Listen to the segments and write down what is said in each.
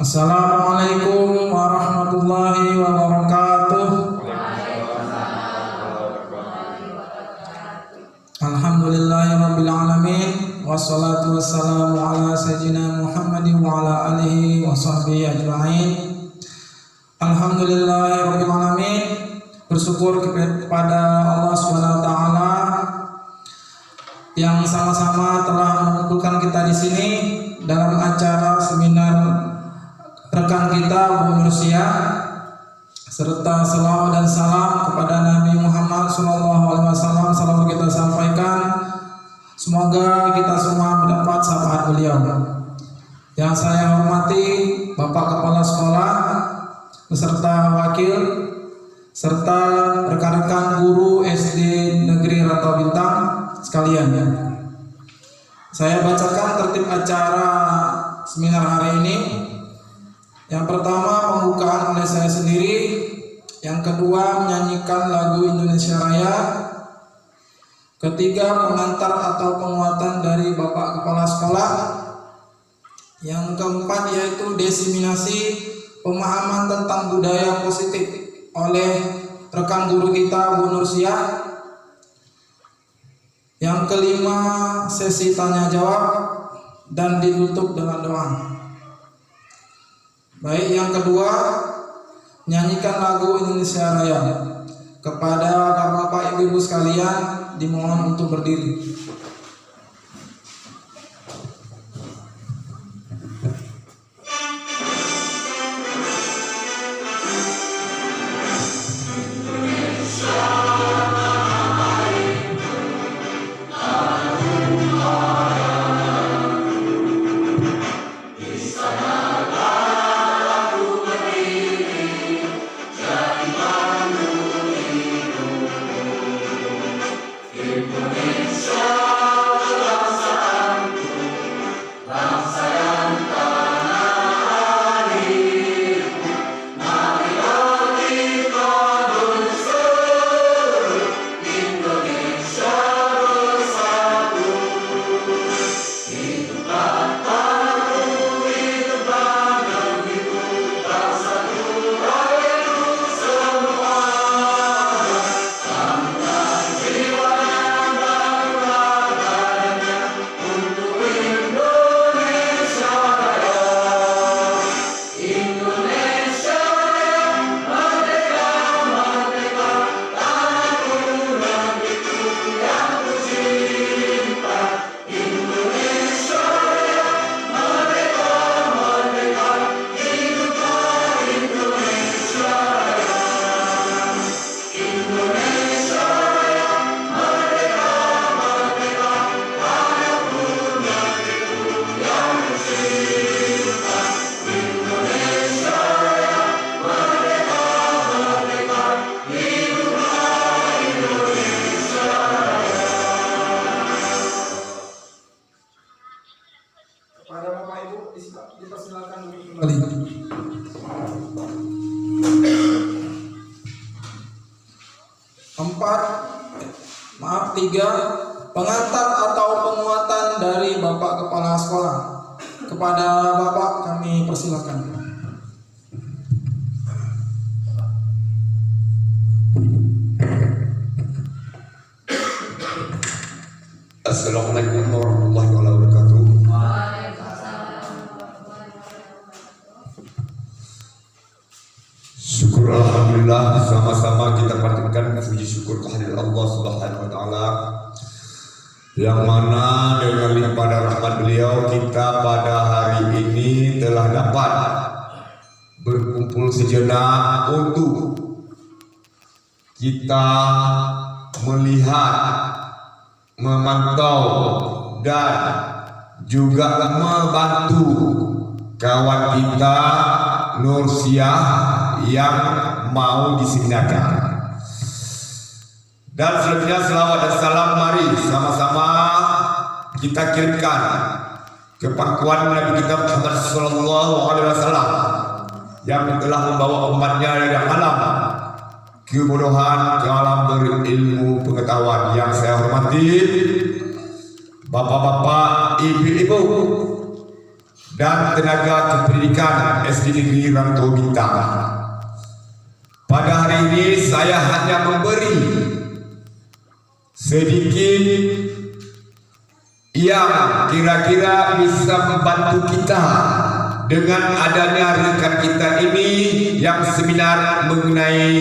Assalamualaikum warahmatullahi wabarakatuh. Alhamdulillahirabbil alamin wassalatu wassalamu ala sayyidina Muhammadin wa ala alihi wa sahbihi ajma'in. Alhamdulillahirabbil alamin, bersyukur kepada Allah Subhanahu wa taala yang sama-sama telah mengumpulkan kita di sini dalam acara seminar rekan kita Bu Nursia, serta selawat dan salam kepada Nabi Muhammad SAW selalu kita sampaikan. Semoga kita semua mendapat syafaat beliau. Yang saya hormati Bapak Kepala Sekolah beserta wakil serta rekan-rekan guru SD Negeri Rantau Bintang sekalian. Saya bacakan tertib acara seminar hari ini. Yang pertama, pembukaan oleh saya sendiri. Yang kedua, menyanyikan lagu Indonesia Raya. Ketiga, pengantar atau penguatan dari Bapak Kepala Sekolah. Yang keempat, yaitu diseminasi pemahaman tentang budaya positif oleh rekan guru kita Bu Nursia. Yang kelima, sesi tanya jawab dan ditutup dengan doa. Baik, yang kedua, nyanyikan lagu Indonesia Raya. Kepada Bapak Ibu sekalian, dimohon untuk berdiri. Dipersilakan kembali. Tiga, pengantar atau penguatan dari Bapak Kepala Sekolah. Kepada Bapak kami persilakan. Assalamualaikum warahmatullahi wabarakatuh. Syukur alhamdulillah, sama-sama kita panjatkan puji syukur kehadirat Allah Subhanahu wa taala yang mana dengan limpah rahmat beliau kita pada hari ini telah dapat berkumpul sejenak untuk kita melihat, memantau dan juga membantu kawan kita Nursiah yang mau diseminarkan. Dan selanjutnya selawat dan salam mari sama-sama kita kirimkan ke pangkuan Nabi kita Muhammad sallallahu alaihi wasallam yang telah membawa umatnya dari alam kebodohan ke alam berilmu pengetahuan. Yang saya hormati bapak-bapak, ibu-ibu dan tenaga kependidikan SD Negeri Rantau Bintang. Pada hari ini saya hanya memberi sedikit yang kira-kira bisa membantu kita dengan adanya rekan kita ini yang seminar mengenai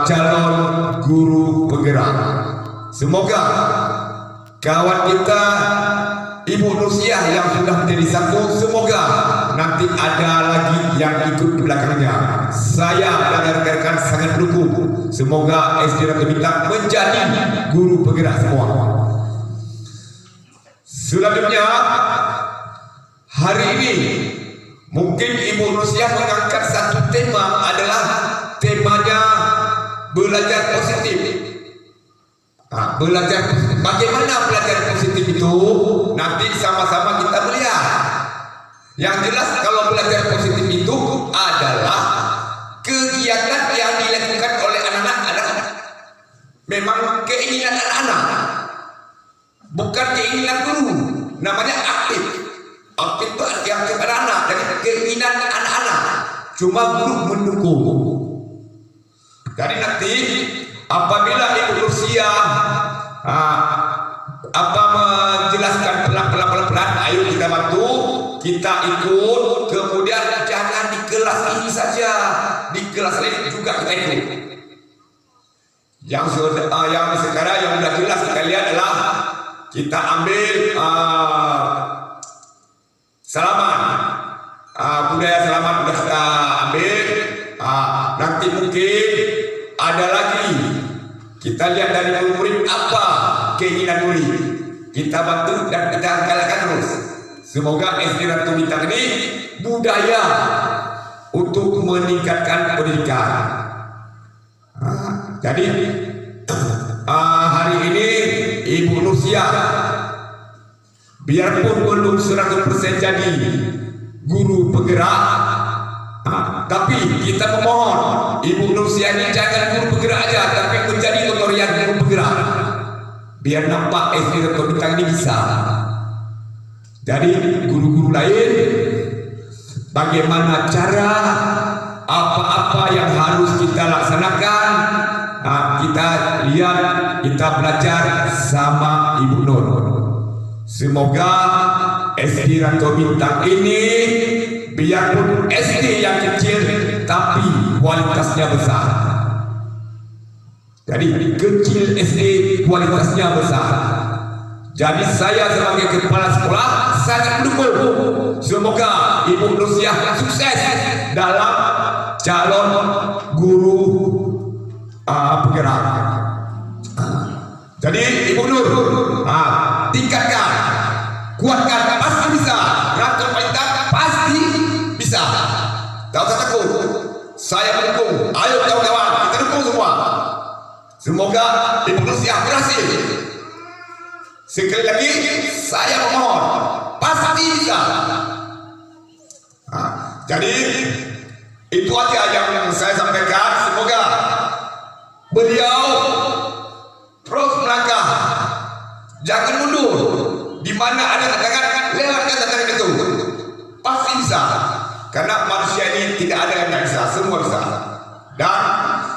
calon guru penggerak. Semoga kawan kita Ibu Nursiah yang sudah menjadi satu, semoga nanti ada lagi yang ikut di belakangnya. Saya dan rekan-rekan sangat mendukung. Semoga SD Rantau Bintang menjadi guru penggerak semua. Selanjutnya, hari ini mungkin Ibu Nursiah mengangkat satu tema, adalah temanya belajar positif. Belajar bagaimana belajar positif itu nanti sama-sama kita melihat. Yang jelas kalau belajar positif itu adalah kegiatan yang dilakukan oleh anak-anak adalah memang keinginan anak-anak, bukan keinginan guru. Namanya aktif. Aktif itu yang kepada anak, jadi keinginan anak-anak. Cuma guru mendukung. Jadi nanti apabila Ibu Nursiah menjelaskan pelan-pelan, ayo kita bantu, kita ikut. Kemudian jangan di kelas ini saja, di kelas lain juga kita ikut. Yang sekarang yang sudah jelas kita lihat adalah kita ambil salaman, budaya salaman sudah kita ambil. Nanti mungkin ada lagi, kita lihat dari murid apa keinginan murid, kita bantu dan kita galakkan terus. Semoga SD Rantau Bintang ini budaya untuk meningkatkan pendidikan. Jadi hari ini Ibu Nursiah biarpun belum 100% jadi guru penggerak, tapi kita memohon Ibu Nursiah ini jangan guru penggerak aja, tapi menjadi tutorial guru penggerak, biar nampak SD Rantau Bintang ini bisa. Jadi guru-guru lain bagaimana cara, apa-apa yang harus kita laksanakan, kita lihat, kita belajar sama Ibu Nur. Semoga SD Rantau Bintang ini biarpun SD yang kecil tapi kualitasnya besar. Jadi kecil SD kualitasnya besar. Jadi saya sebagai kepala sekolah sangat mendukung. Semoga Ibu Nursiah sukses dalam calon guru penggerak. Jadi Ibu Nur, tingkatkan, kuatkan, pasti bisa. Rantau Bintang pasti bisa. Tak usah takut, saya mendukung. Ayo kawan-kawan, kita dukung semua. Semoga Ibu Nursiah berhasil. Sekali lagi saya memohon, pasti bisa. Jadi itu aja yang saya sampaikan. Semoga beliau terus melangkah, jangan mundur. Di mana ada tantangan, lewatkan tantangan itu, pasti bisa. Karena manusia ini tidak ada yang tidak bisa, semua bisa. Dan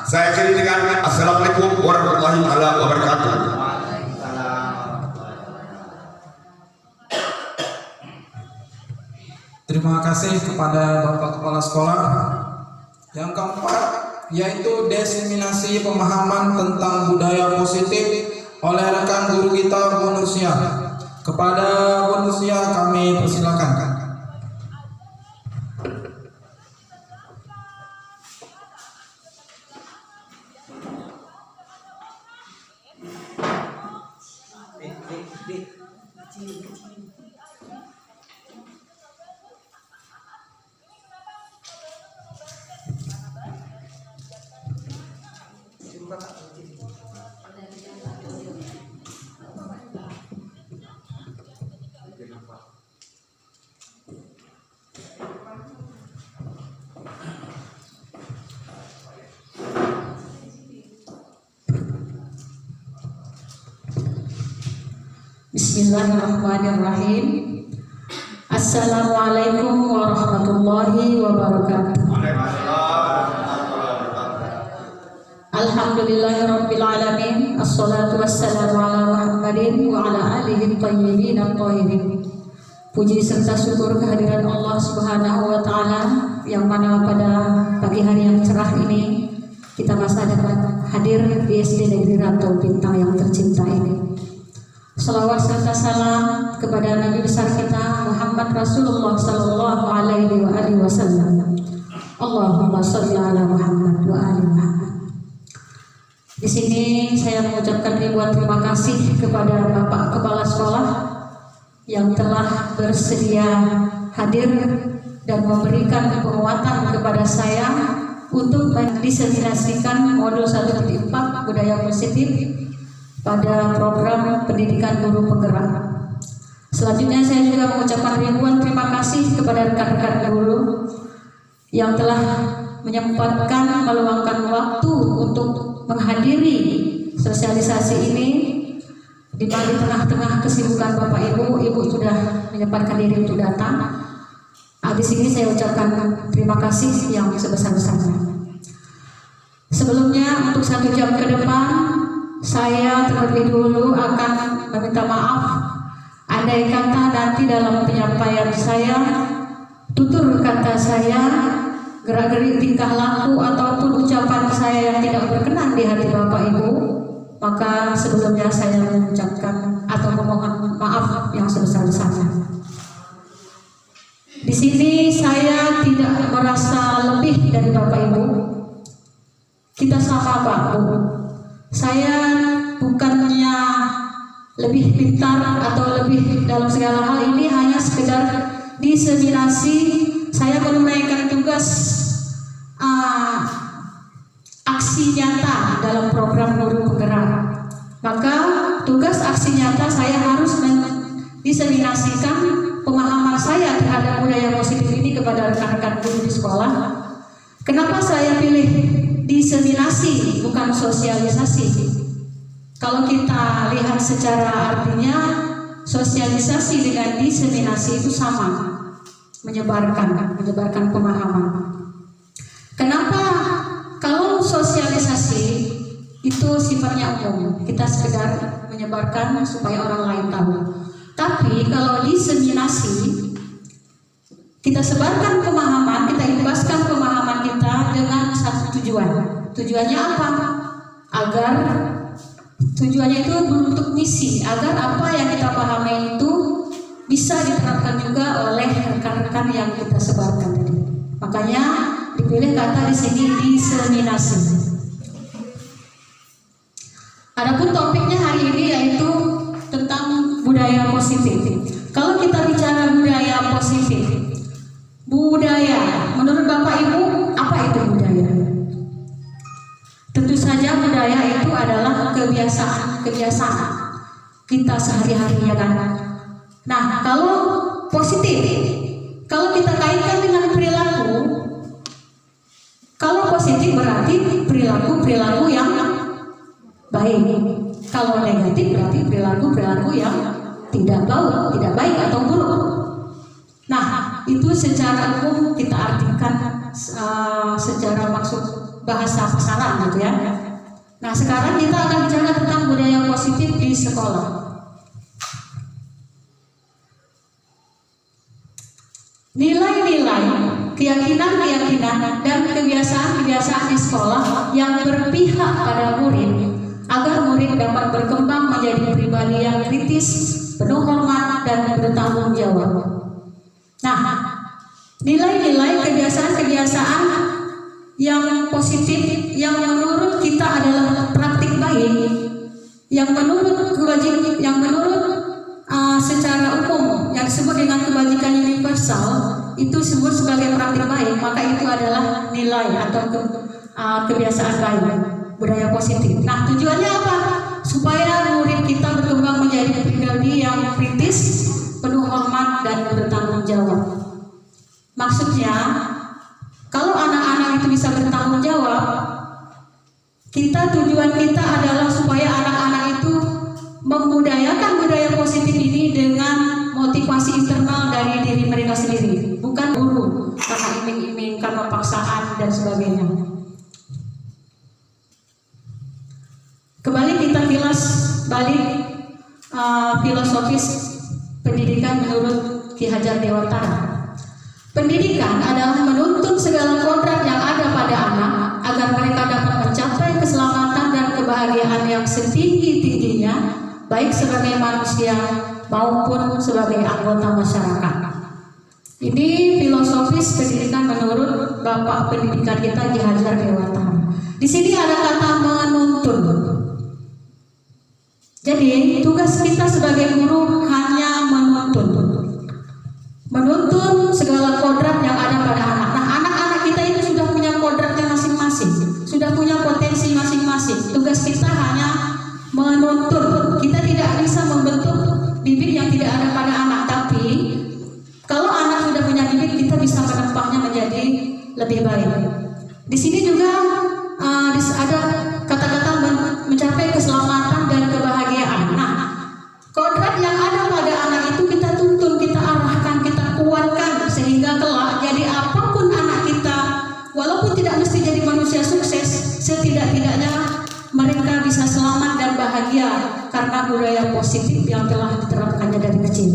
saya akhiri dengan Assalamualaikum warahmatullahi wabarakatuh. Terima kasih kepada Bapak Kepala Sekolah. Yang keempat yaitu diseminasi pemahaman tentang budaya positif oleh rekan guru kita Bu Nursiah. Kepada Bu Nursiah kami persilakan. Bismillahirrahmanirrahim. Assalamualaikum warahmatullahi wabarakatuh. Alhamdulillahirabbil alamin. Assalatu wassalamu ala Muhammadin wa ala alihi thayyibin at-thahirin. Puji serta syukur kehadiran Allah Subhanahu wa taala yang mana pada pagi hari yang cerah ini kita masih dapat hadir di SD Negeri Rantau Bintang yang tercinta ini. Salawat serta salam kepada Nabi besar kita Muhammad Rasulullah sallallahu alaihi wasallam. Allahumma shalli ala Muhammad wa ali Muhammad. Di sini saya mengucapkan ribuan terima kasih kepada Bapak Kepala Sekolah yang telah bersedia hadir dan memberikan penguatan kepada saya untuk mendiseminasikan modul 1.4 budaya positif pada program pendidikan guru penggerak. Selanjutnya saya juga mengucapkan ribuan terima kasih kepada rekan-rekan guru yang telah menyempatkan meluangkan waktu untuk menghadiri sosialisasi ini di tengah-tengah kesibukan Bapak Ibu sudah menyempatkan diri untuk datang. Di sini saya ucapkan terima kasih yang sebesar-besarnya. Sebelumnya untuk 1 jam ke depan saya terlebih dulu akan meminta maaf andai kata nanti dalam penyampaian saya tutur kata saya, gerak-gerik tingkah laku ataupun ucapan saya yang tidak berkenan di hati Bapak Ibu, maka sebelumnya saya mengucapkan atau memohon maaf yang sebesar-besarnya. Di sini saya tidak merasa lebih dari Bapak Ibu. Kita sama Pak Bu. Saya bukannya lebih pintar atau lebih dalam segala hal, ini hanya sekedar diseminasi. Saya menunaikan tugas aksi nyata dalam program guru penggerak. Maka tugas aksi nyata saya harus mendiseminasikan pemahaman saya terhadap budaya positif ini kepada rekan-rekan guru di sekolah. Kenapa saya pilih diseminasi bukan sosialisasi? Kalau kita lihat secara artinya, sosialisasi dengan diseminasi itu sama, menyebarkan pemahaman. Kenapa? Kalau sosialisasi itu sifatnya umum, kita sekedar menyebarkan supaya orang lain tahu. Tapi kalau diseminasi, kita sebarkan pemahaman, kita hembaskan pemahaman kita dengan satu tujuan. Tujuannya apa? Tujuannya itu bentuk misi, agar apa yang kita pahami itu bisa diterapkan juga oleh rekan-rekan yang kita sebarkan tadi. Makanya dipilih kata di sini diseminasi. Adapun topiknya hari ini yaitu tentang budaya positif. Kalau kita bicara budaya positif, budaya menurut Bapak Ibu apa itu budaya? Tentu saja budaya itu adalah kebiasaan kita sehari-hari, ya kan? Nah, kalau positif, kalau kita kaitkan dengan perilaku, kalau positif berarti perilaku yang baik. Kalau negatif berarti perilaku yang tidak baik atau buruk. Nah, itu secara umum kita artikan secara maksud bahasa pasaran gitu ya. Nah, sekarang kita akan bicara tentang budaya positif di sekolah. Nilai-nilai, keyakinan-keyakinan dan kebiasaan-kebiasaan di sekolah yang berpihak pada murid agar murid dapat berkembang menjadi pribadi yang kritis, penuh hormat dan bertanggung jawab. Nah, nilai-nilai kebiasaan-kebiasaan yang positif yang menurut kita adalah praktik baik, yang menurut secara yang disebut dengan kebajikan universal itu disebut sebagai praktik baik, maka itu adalah nilai atau kebiasaan baik, budaya positif. Nah, tujuannya apa? Supaya murid kita berkembang menjadi pribadi yang kritis, penuh hormat dan bertanggung jawab. Maksudnya, kalau anak-anak itu bisa bertanggung jawab, tujuan kita adalah supaya anak-anak itu membudayakan budaya positif ini dengan motivasi internal dari diri mereka sendiri, bukan guru karena iming-iming, karena paksaan dan sebagainya. Kembali kita kilas balik filosofis pendidikan menurut Ki Hajar Dewantara. Pendidikan adalah menuntun segala kodrat yang ada pada anak agar mereka dapat mencapai keselamatan dan kebahagiaan yang setinggi-tingginya, baik sebagai manusia maupun sebagai anggota masyarakat. Ini filosofis pendidikan menurut Bapak Pendidikan kita Ki Hajar Dewantara. Di sini ada kata menuntun. Jadi tugas kita sebagai guru hanya menuntun segala kodrat yang ada pada anak. Nah, anak-anak kita itu sudah punya kodratnya masing-masing, sudah punya potensi masing-masing. Tugas kita hanya menuntun. Kita tidak bisa membentuk bibit yang tidak ada pada anak, tapi kalau anak sudah punya bibit, kita bisa menempahnya menjadi lebih baik. Di sini juga ada kata-kata mencapai keselamatan dan kebahagiaan. Nah, kodrat yang ada pada anak itu kita tuntun, kita arahkan, kita kuatkan sehingga kelak jadi apapun anak kita, walaupun tidak mesti jadi manusia sukses, setidak-tidaknya mereka bisa selamat dan bahagia karena budaya positif yang telah diterapkannya dari kecil.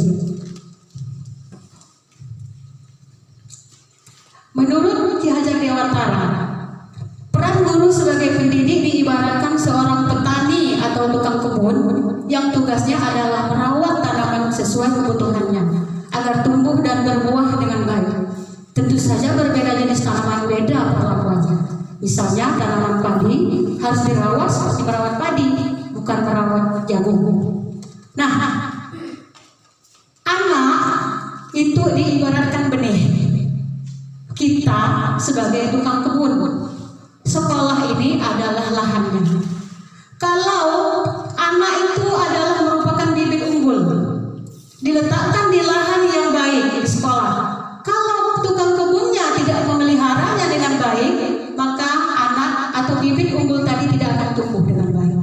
Menurut Ki Hajar Dewantara, peran guru sebagai pendidik diibaratkan seorang petani atau tukang kebun yang tugasnya adalah merawat tanaman sesuai kebutuhannya agar tumbuh dan berbuah dengan baik. Tentu saja berbeda jenis tanaman beda perlakuannya. Misalnya tanaman padi harus dirawat seperti merawat padi, bukan merawat jagung. Nah, anak itu diibaratkan benih. Kita sebagai tukang kebun, sekolah ini adalah lahannya. Kalau anak itu adalah merupakan bibit unggul, diletakkan di lahan yang baik di sekolah. Kalau tukang kebunnya tidak memeliharanya dengan baik, maka anak atau bibit unggul tadi tidak akan tumbuh dengan baik.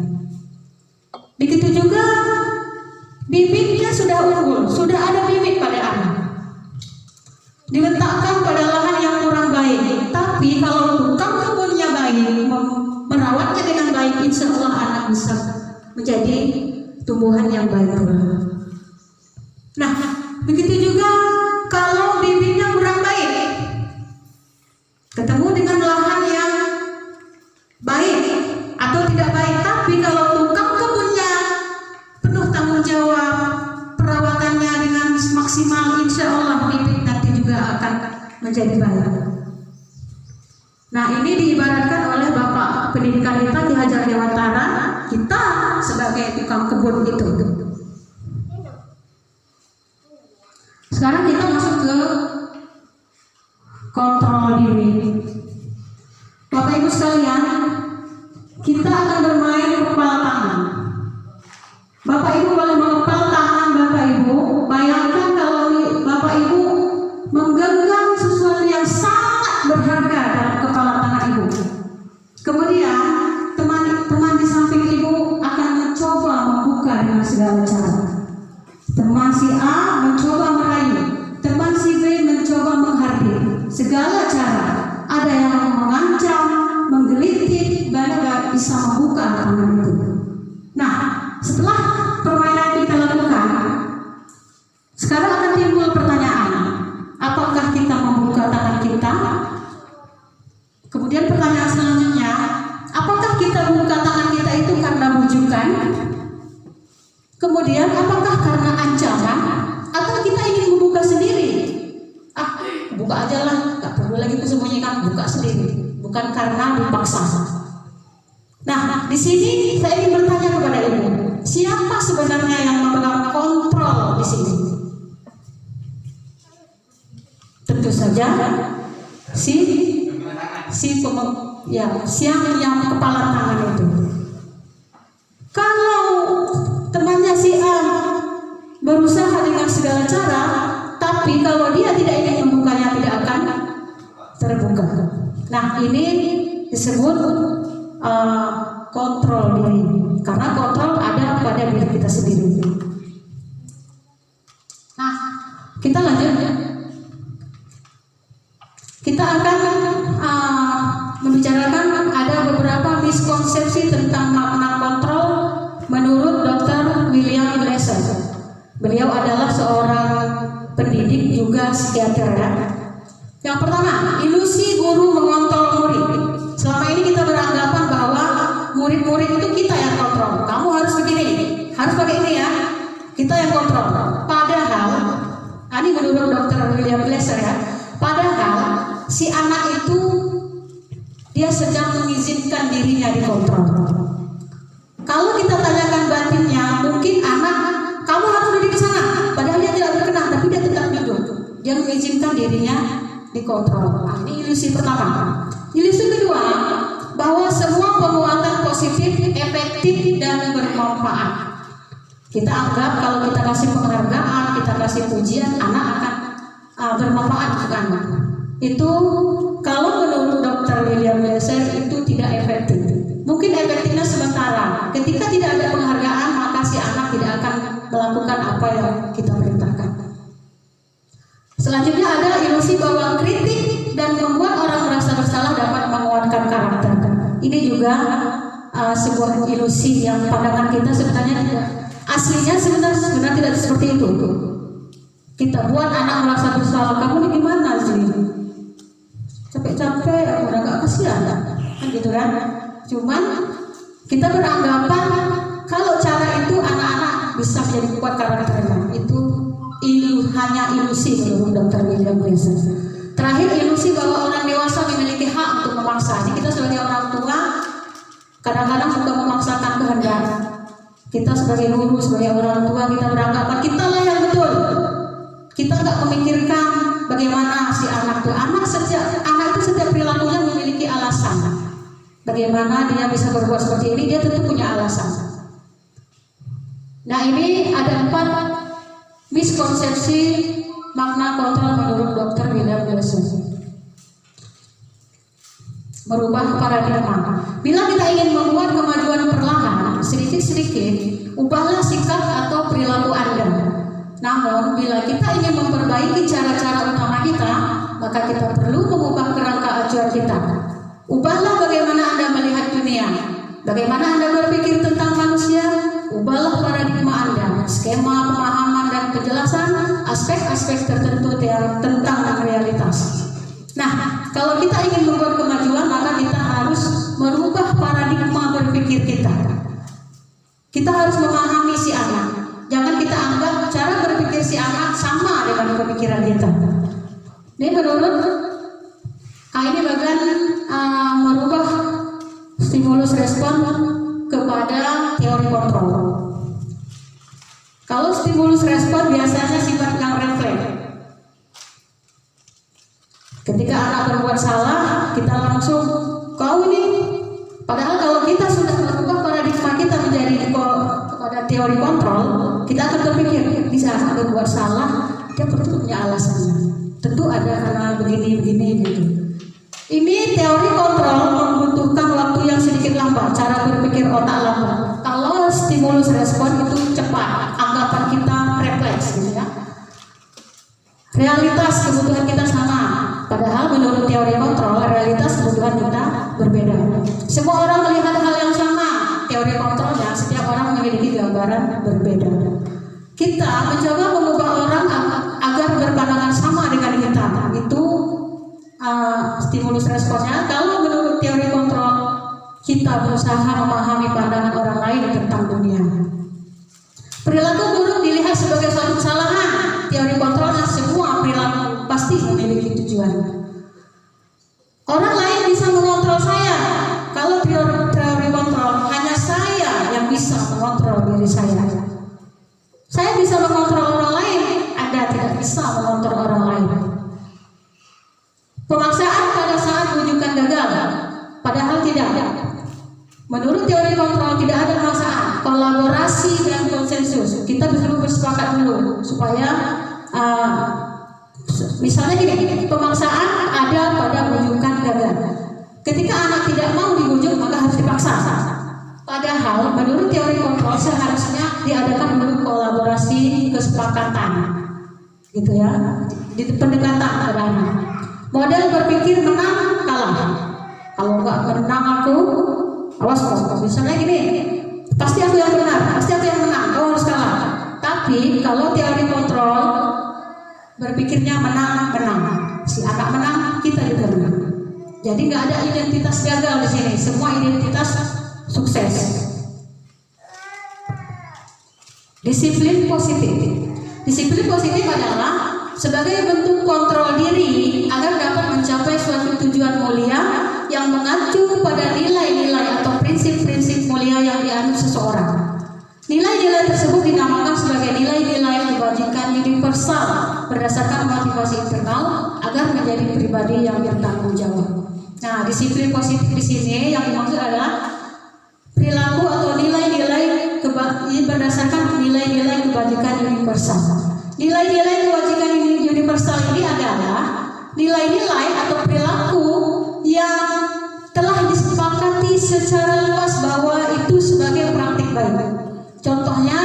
Begitu juga bibitnya sudah unggul, sudah ada bibit pada anak, diletakkan pada lahan yang kurang baik. Tapi kalau tukang kebunnya baik, merawatnya dengan baik, insya Allah anak bisa menjadi tumbuhan yang baik. Nah, begitu juga kalau bibitnya kurang baik, ketemu dengan lahan yang baik atau tidak baik, tapi kalau tukang kebunnya penuh tanggung jawab, perawatannya dengan maksimal, insya Allah bibit nanti juga akan menjadi baik. Nah, ini diibaratkan oleh Bapak Pendidikan kita Ki Hajar Dewantara, kita sebagai tukang kebun itu. Sekarang kita masuk ke kontrol diri. Bapak Ibu sekalian, kita akan bermain kepala tangan. Bapak Ibu boleh mengepal tangan Bapak Ibu. Bayangkan kalau Bapak Ibu menggenggam sesuatu yang sangat berharga dalam kepala tangan Ibu. Kemudian teman-teman di samping Ibu akan mencoba membuka dengan segala cara. Teman si A mencoba merayu, teman si B mencoba menghardik. Segala cara, ada yang mengancam, menggelitik, bahkan bisa membuka tangan itu. Nah, setelah permainan kita lakukan, sekarang akan timbul pertanyaan, apakah kita membuka tangan kita? Kemudian pertanyaan selanjutnya, apakah kita buka tangan kita itu karena bujukan? Kemudian apakah karena ancaman? Atau kita ingin membuka sendiri? Buka aja lah, gak perlu lagi disembunyikan, buka sendiri, bukan karena dipaksa. Nah, di sini saya ingin bertanya kepada Ibu, siapa sebenarnya yang memegang kontrol di sini? tentu saja si yang kepala tangan itu. Kalau temannya si A berusaha dengan segala cara, tapi kalau dia tidak ingin membukanya tidak akan terbuka. Nah, ini disebut kontrol diri, karena kontrol ada pada diri kita sendiri. Nah, kita lanjut. Kita akan membicarakan ada beberapa miskonsepsi tentang makna kontrol menurut Dr. William Glasser. Beliau adalah seorang pendidik juga psikiater ya. Yang pertama, ilusi guru mengontrol murid. Selama ini kita beranggapan bahwa murid-murid itu kita yang kontrol. Kamu harus begini, harus pakai ini ya. Kita yang kontrol. Padahal, ini menurut Dr. William Glasser ya. Padahal si anak itu dia sedang mengizinkan dirinya dikontrol. Kalau kita tanyakan batinnya, mungkin anak, kamu harus duduk di sana. Padahal dia tidak berkenan, tapi dia tetap duduk. Dia mengizinkan dirinya dikontrol. Ini ilusi pertama. Ilusi kedua, bahwa semua perbuatan positif, efektif dan bermanfaat. Kita anggap kalau kita kasih penghargaan, kita kasih pujian, anak akan bermanfaat untuk anak. Itu kalau menurut Dr. William Glasser itu tidak efektif. Mungkin efektifnya sementara. Ketika tidak ada penghargaan, maka si anak tidak akan melakukan apa yang kita perintahkan. Selanjutnya ada ilusi bahwa kritik dan membuat orang merasa bersalah dapat menguatkan karakter. Ini juga sebuah ilusi yang pandangan kita sebenarnya tidak. Aslinya sebenarnya tidak seperti itu. Kita buat anak merasa bersalah. Kamu ini gimana sih? Capek-capek, udah gak kasihan kan gitu kan? Cuman kita beranggapan kalau cara itu anak-anak bisa menjadi kuat karakternya. Itu hanya ilusi menurut Dr. William Glasser. Terakhir, ilusi bahwa orang dewasa memiliki hak untuk memaksa. Ini kita sebagai orang tua kadang-kadang suka memaksakan kehendak. Kita sebagai guru, sebagai orang tua, kita beranggapan kita lah yang betul. Kita nggak memikirkan bagaimana si anak itu. Anak itu setiap perilakunya memiliki alasan. Bagaimana dia bisa berbuat seperti ini, dia tentu punya alasan. Nah, ini ada 4 miskonsepsi makna kontrol menurut Dr. William Glasser. Merubah paradigma. Bila kita ingin membuat kemajuan perlahan, sedikit-sedikit, ubahlah sikap atau perilaku Anda. Namun, bila kita ingin memperbaiki cara-cara utama kita, maka kita perlu mengubah kerangka acuan kita. Ubahlah bagaimana Anda melihat dunia, bagaimana Anda berpikir tentang manusia. Ubahlah paradigma Anda, skema pemahaman dan penjelasan aspek-aspek tertentu tentang realitas. Nah, kalau kita ingin membuat kemajuan, maka kita harus merubah paradigma berpikir kita. Kita harus memahami si anak. Jangan kita anggap cara berpikir si anak sama dengan pemikiran kita. Ini menurut ini bagian merubah stimulus respon kepada teori kontrol. Kalau stimulus respon biasanya sifat yang refleks. Ketika anak berbuat salah, kita langsung kau ini. Padahal kalau kita sudah merubah paradigma kita menjadi kepada teori kontrol, kita akan berpikir bisa berbuat salah, dia tentu punya alasannya. Tentu ada karena begini gitu. Ini teori kontrol membutuhkan waktu yang sedikit lambat, cara berpikir otak lambat. Kalau stimulus respon itu cepat, anggapan kita refleks gitu ya. Realitas kebutuhan kita sama, padahal menurut teori kontrol realitas kebutuhan kita berbeda. Semua orang melihat hal yang sama, teori kontrolnya setiap orang memiliki gambaran berbeda. Kita mencoba mengubah orang agar berpandangan sama dengan kita. Itu stimulus responnya. Kalau menurut teori kontrol, kita berusaha memahami pandangan orang lain tentang dunia. Perilaku buruk dilihat sebagai suatu kesalahan. Teori kontrolnya semua perilaku pasti memiliki tujuan. Orang lain bisa mengontrol saya. Kalau teori kontrol, hanya saya yang bisa mengontrol diri saya. Saya bisa mengontrol orang lain, Anda tidak bisa mengontrol orang lain. sepakat dulu supaya misalnya gini, pemaksaan ada pada bujukan gagal. Ketika anak tidak mau dibujuk maka harus dipaksa. Padahal menurut teori kontrol seharusnya diadakan menurut kolaborasi kesepakatan, gitu ya, di pendekatan pada anak. Model berpikir menang kalah. Kalau nggak menang aku, awas kok. Misalnya gini, pasti aku yang benar, pasti aku yang menang, kau harus kalah. Tapi kalau teori kontrol berpikirnya menang, si anak menang, kita juga menang. Jadi nggak ada identitas gagal di sini, semua identitas sukses. Disiplin positif. Disiplin positif adalah sebagai bentuk kontrol diri agar dapat mencapai suatu tujuan mulia yang mengacu pada nilai-nilai atau prinsip-prinsip mulia yang dianut seseorang. Nilai-nilai tersebut dinamakan sebagai nilai-nilai kebajikan universal berdasarkan motivasi internal agar menjadi pribadi yang bertanggung jawab. Nah, disiplin positif di sini yang dimaksud adalah perilaku atau nilai-nilai berdasarkan nilai-nilai kebajikan universal. Nilai-nilai kebajikan universal ini adalah nilai-nilai atau perilaku yang telah disepakati secara luas bahwa itu sebagai praktik baik. Contohnya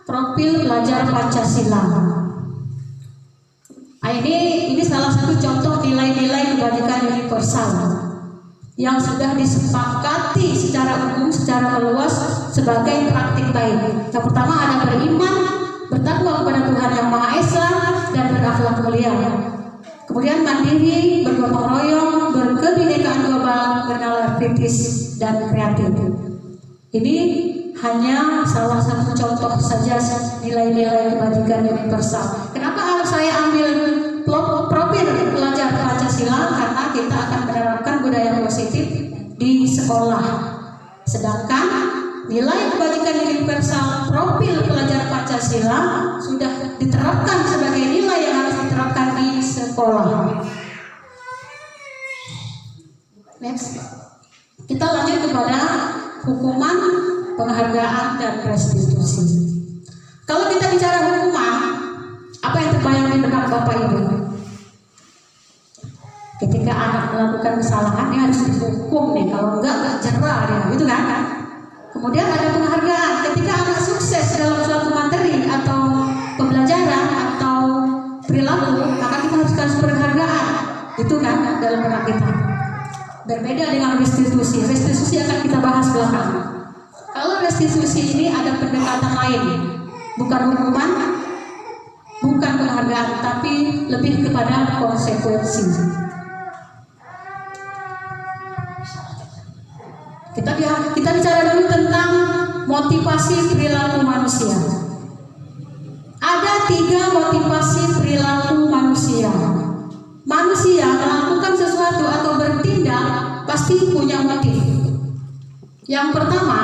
profil pelajar Pancasila. Ini salah satu contoh nilai-nilai kebajikan universal yang sudah disepakati secara umum, secara luas sebagai praktik baik. Yang pertama ada beriman, bertakwa kepada Tuhan Yang Maha Esa, dan berakhlak mulia. Kemudian mandiri, bergotong royong, berkebinekaan global, bernalar kritis dan kreatif. Ini hanya salah satu contoh saja nilai-nilai kebajikan universal. Kenapa saya ambil profil pelajar Pancasila? Karena kita akan menerapkan budaya positif di sekolah. Sedangkan nilai kebajikan universal profil pelajar Pancasila sudah diterapkan sebagai nilai yang harus diterapkan di sekolah. Next, kita lanjut kepada hukuman, penghargaan, dan restitusi. Kalau kita bicara hukuman, apa yang terbayang di benak Bapak Ibu? Ketika anak melakukan kesalahan, dia harus dihukum nih. Kalau enggak jerah dia, gitu kan? Kemudian ada penghargaan. Ketika anak sukses dalam suatu materi atau pembelajaran atau perilaku, maka kita harus kasih penghargaan. Itu kan dalam benak kita. Berbeda dengan restitusi. Restitusi akan kita bahas belakangan. Kalau restitusi ini ada pendekatan lain, bukan hukuman, bukan penghargaan, tapi lebih kepada konsekuensi. Kita bicara dulu tentang motivasi perilaku manusia. Ada 3 motivasi perilaku manusia. Manusia melakukan sesuatu atau bertindak pasti punya motif. Yang pertama,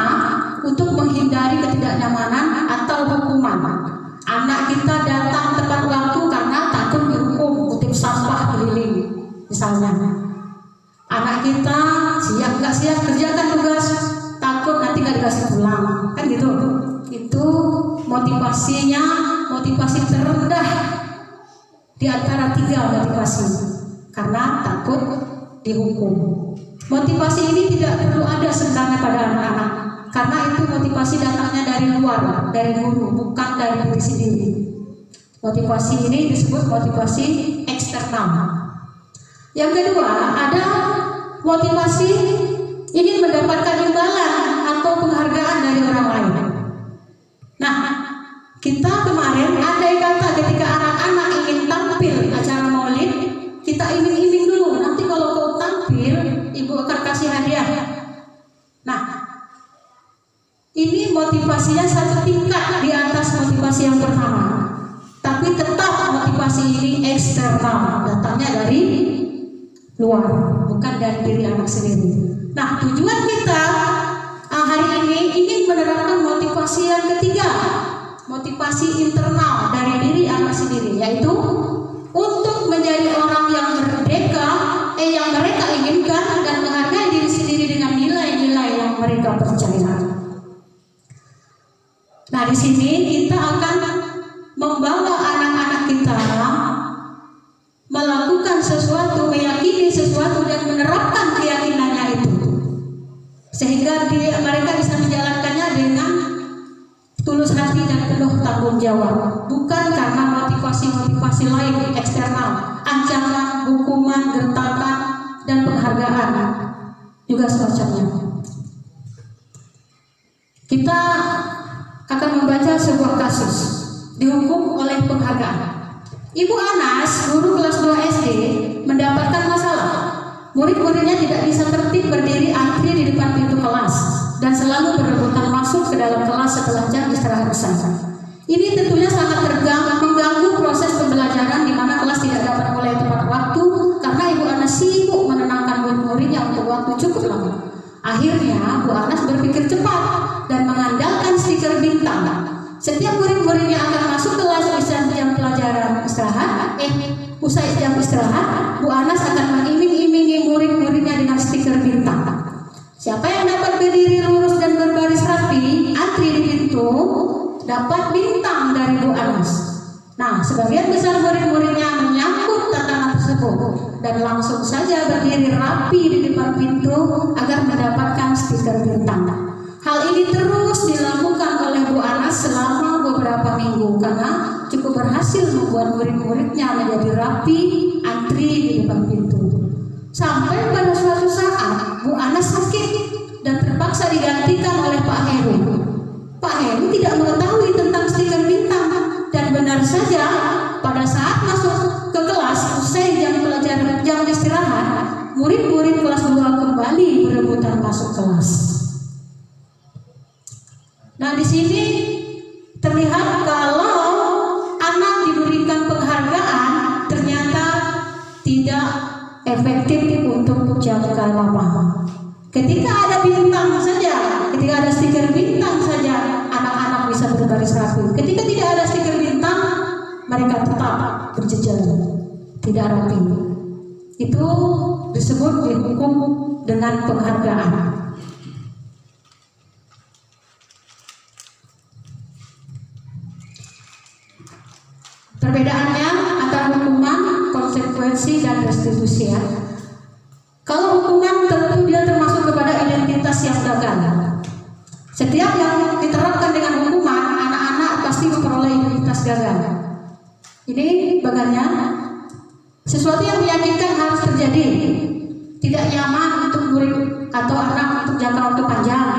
untuk menghindari ketidaknyamanan atau hukuman. Anak kita datang tepat waktu karena takut dihukum kutip sampah keliling, misalnya. Anak kita siap nggak siap kerjakan tugas, takut nanti nggak dikasih pulang, kan gitu. Itu motivasinya, motivasi terendah di antara 3 motivasi, karena takut dihukum. Motivasi ini tidak perlu ada sebenarnya pada anak-anak, karena itu motivasi datangnya dari luar, dari guru, bukan dari diri sendiri. Motivasi ini disebut motivasi eksternal. Yang kedua, ada motivasi ingin mendapatkan imbalan atau penghargaan dari orang lain. Nah, kita kemarin andai kata ketika anak-anak ingin tampil acara maulid, kita iming-iming dulu, nanti kalau kau tampil, ibu akan kasih hadiah. Nah, ini motivasinya satu tingkat di atas motivasi yang pertama, tapi tetap motivasi ini eksternal, datangnya dari luar, bukan dari diri anak sendiri. Nah, tujuan kita hari ini ingin menerapkan motivasi yang ketiga, motivasi internal dari diri anak sendiri, yaitu untuk menjadi orang yang merdeka, yang mereka inginkan, dan menghargai diri sendiri dengan nilai-nilai yang mereka percaya. Nah, di sini kita akan menerapkan keyakinannya itu, sehingga mereka bisa menjalankannya dengan tulus hati dan penuh tanggung jawab, bukan karena motivasi-motivasi lain eksternal, ancaman, hukuman, gertakan, dan penghargaan juga semacamnya. Kita akan membaca sebuah kasus dihukum oleh penghargaan. Ibu Anas, guru kelas 2 SD, mendapatkan masalah. Murid-muridnya tidak bisa tertib berdiri antri di depan pintu kelas dan selalu berebutan masuk ke dalam kelas setelah jam istirahat besar. Ini tentunya sangat mengganggu proses pembelajaran di mana kelas tidak dapat mulai tepat waktu karena Ibu Anas sibuk menenangkan murid-muridnya untuk waktu cukup lama. Akhirnya Bu Anas berpikir cepat dan mengandalkan stiker bintang. Setiap murid-muridnya akan masuk kelas usai jam pelajaran istirahat. Usai jam istirahat, Bu Anas akan mengiming-imingi murid-muridnya dengan stiker bintang. Siapa yang dapat berdiri lurus dan berbaris rapi, antri di pintu, dapat bintang dari Bu Anas. Nah, sebagian besar murid-muridnya menyambut tatanan tersebut dan langsung saja berdiri rapi di depan pintu agar mendapatkan stiker bintang. Hal ini terus dilakukan oleh Bu Anas selama beberapa minggu karena cukup berhasil membuat murid-muridnya menjadi rapi antri di depan pintu. Sampai pada suatu saat Bu Anas sakit dan terpaksa digantikan oleh Pak Heru. Pak Heru tidak mengetahui tentang stiker bintang dan benar saja pada saat masuk ke kelas usai jam pelajaran jam istirahat, murid-murid kelas 2 kembali berebutan masuk kelas. Nah, di sini terlihat kalau anak diberikan penghargaan ternyata tidak efektif untuk jangka lama. Ketika ada bintang saja, ketika ada stiker bintang saja, anak-anak bisa berbaris rapi. Ketika tidak ada stiker bintang, mereka tetap berjejer, tidak rapi. Itu disebut dihukum dengan penghargaan. Perbedaannya antara hukuman, konsekuensi, dan restitusi ya. Kalau hukuman tentu dia termasuk kepada identitas yang gagal. Setiap yang diterapkan dengan hukuman, anak-anak pasti memperoleh identitas gagal. Ini bagiannya sesuatu yang meyakinkan harus terjadi. Tidak nyaman untuk murid atau anak untuk jangka waktu panjang.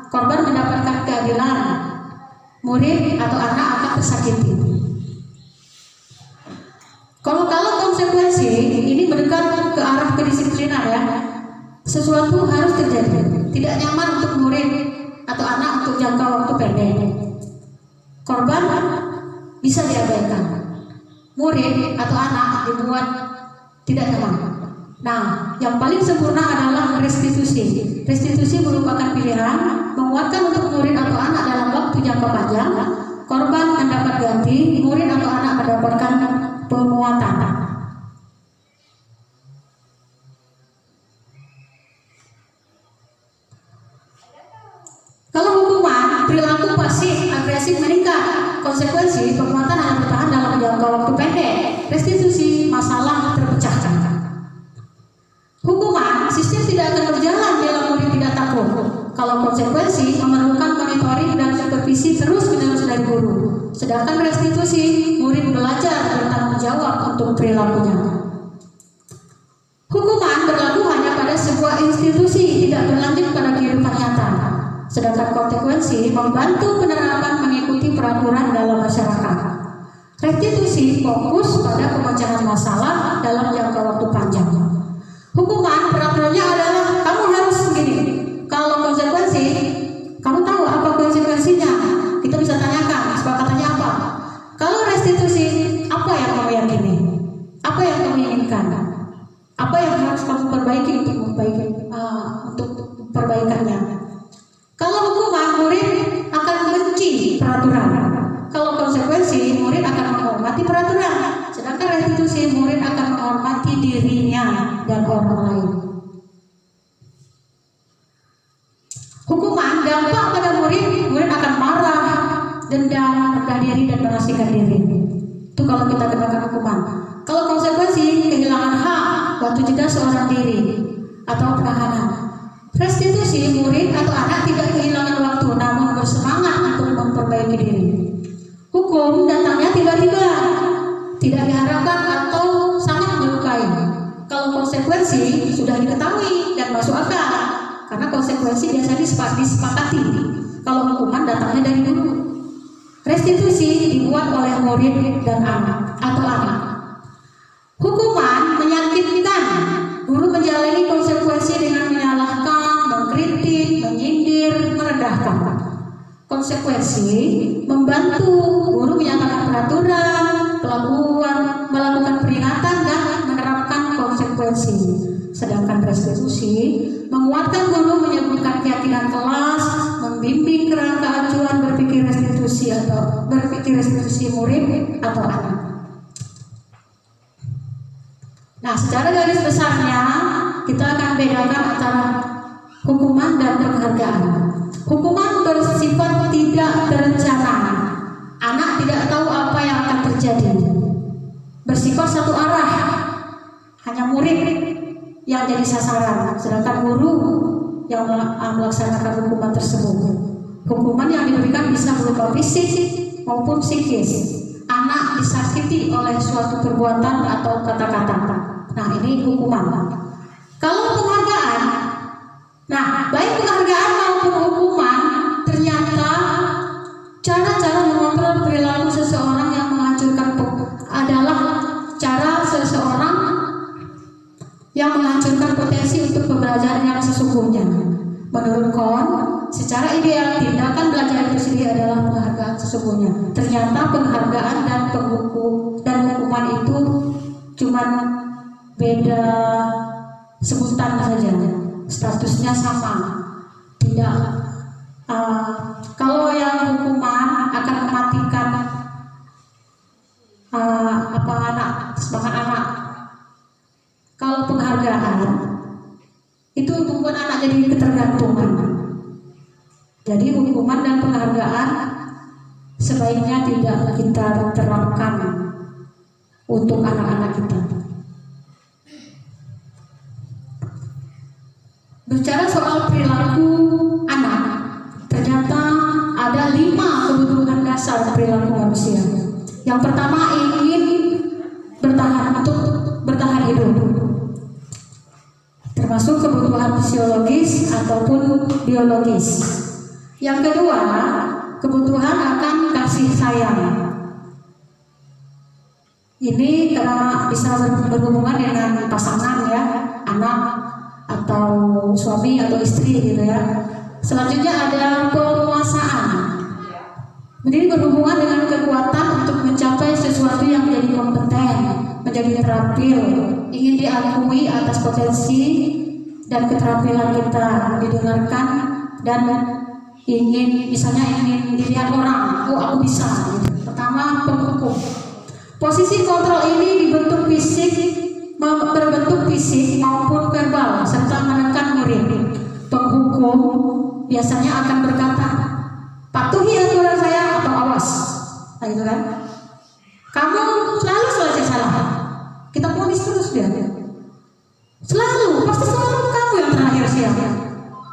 Korban mendapatkan keadilan. Murid atau anak akan tersakiti. Kalau konsekuensi ini mendekat ke arah kedisiplinan ya. Sesuatu harus terjadi. Tidak nyaman untuk murid atau anak untuk jangka waktu pendek. Korban bisa diabaikan. Murid atau anak dibuat tidak nyaman. Nah, yang paling sempurna adalah restitusi. Restitusi merupakan pilihan menguatkan untuk murid atau anak dalam waktu jangka panjang. Korban mendapat ganti, murid atau anak mendapatkan penguatan. Kalau hukuman, perilaku pasif agresif meningkat. Konsekuensi, penguatan hanya bertahan dalam jangka waktu pendek. Restitusi, masalah terpecahkan. Hukuman, sistem tidak akan berjalan bila murid tidak takut. Kalau konsekuensi, memerlukan monitoring dan supervisi terus-menerus dari guru. Sedangkan restitusi, murid belajar bertanggung jawab untuk perilakunya. Hukuman berlaku hanya pada sebuah institusi, tidak berlanjut pada kehidupan nyata. Sedangkan konsekuensi membantu penerapan mengikuti peraturan dalam masyarakat. Restitusi fokus pada pemecahan masalah dalam jangka waktu panjang. Hukuman peraturannya adalah kamu harus begini. Kalau konsekuensi, kamu tahu apa konsekuensinya? Kita bisa tanyakan, kesepakatannya apa? Kalau restitusi, apa yang kamu yakini? Apa yang kamu inginkan? Apa yang harus kamu perbaiki untuk perbaikannya? Kalau hukuman, murid akan membenci peraturan. Kalau konsekuensi, murid akan menghormati peraturan. Sedangkan restitusi, murid akan menghormati dirinya dan orang lain. Hukuman dampak pada murid akan marah, dendam, rendah diri, dan mengasihkan diri. Itu kalau kita kenakan hukuman. Kalau konsekuensi, kehilangan hak, waktu jeda seorang diri. atau penahanan. Restitusi, murid atau anak tidak kehilangan waktu namun bersemangat untuk memperbaiki diri. Hukum datangnya tiba-tiba, tidak diharapkan atau sangat melukai. Kalau konsekuensi sudah diketahui dan masuk akal, karena konsekuensi biasanya disepakati. Kalau hukuman datangnya dari guru. Restitusi dibuat oleh murid dan anak atau anak. Hukuman menyakitkan. Guru menjalani konsekuensi dengan menyalahkan, mengkritik, menyindir, merendahkan. Konsekuensi membantu guru menyatakan peraturan, melakukan peringatan dan menerapkan konsekuensi. Sedangkan restitusi menguatkan guru menyebutkan keyakinan kelas, membimbing kerangka acuan berpikir restitusi murid atau anak. Nah, secara garis besarnya kita akan bedakan antara hukuman dan penghargaan. Hukuman bersifat tidak terencana. Anak tidak tahu apa yang akan terjadi. Bersifat satu arah. Hanya murid yang jadi sasaran, sedangkan guru yang melaksanakan hukuman tersebut. Hukuman yang diberikan bisa berupa fisik maupun psikis. Anak disakiti oleh suatu perbuatan atau kata-kata. Nah, ini hukuman. Kalau penghargaan, nah, baik penghargaan maupun hukuman ternyata cara-cara mengontrol perilaku seseorang yang menghancurkan adalah cara seseorang yang menghancurkan potensi untuk pembelajaran yang sesungguhnya. Menurut Kohn, secara ideal tindakan belajar itu sendiri adalah penghargaan sesungguhnya. Ternyata penghargaan dan hukuman itu cuma beda sebutan saja, statusnya sama. Tidak. Kalau yang hukuman akan mematikan semangat anak. Kalau penghargaan itu membuat anak jadi ketergantungan. Jadi hukuman dan penghargaan sebaiknya tidak kita terapkan untuk anak-anak kita. Bicara soal perilaku anak, ternyata ada 5 kebutuhan dasar perilaku manusia. Yang pertama, ingin bertahan hidup, termasuk kebutuhan fisiologis ataupun biologis. Yang kedua, kebutuhan akan kasih sayang. Ini karena bisa berhubungan dengan pasangan ya, anak atau suami atau istri gitu ya. Selanjutnya ada penguasaan. Ini berhubungan dengan kekuatan untuk mencapai sesuatu yang menjadi kompeten, menjadi terampil, ingin diakui atas potensi dan keterampilan kita, didengarkan dan ingin dilihat orang, oh aku bisa. Gitu. Pertama, penghukum. Posisi kontrol ini berbentuk fisik maupun verbal serta menekan murid. Penghukum biasanya akan berkata, patuhi aturan saya atau awas. Nah, gitu kan? Kamu selalu saja salah. Kita ponis terus dia. Pasti selalu kamu yang terakhir siap.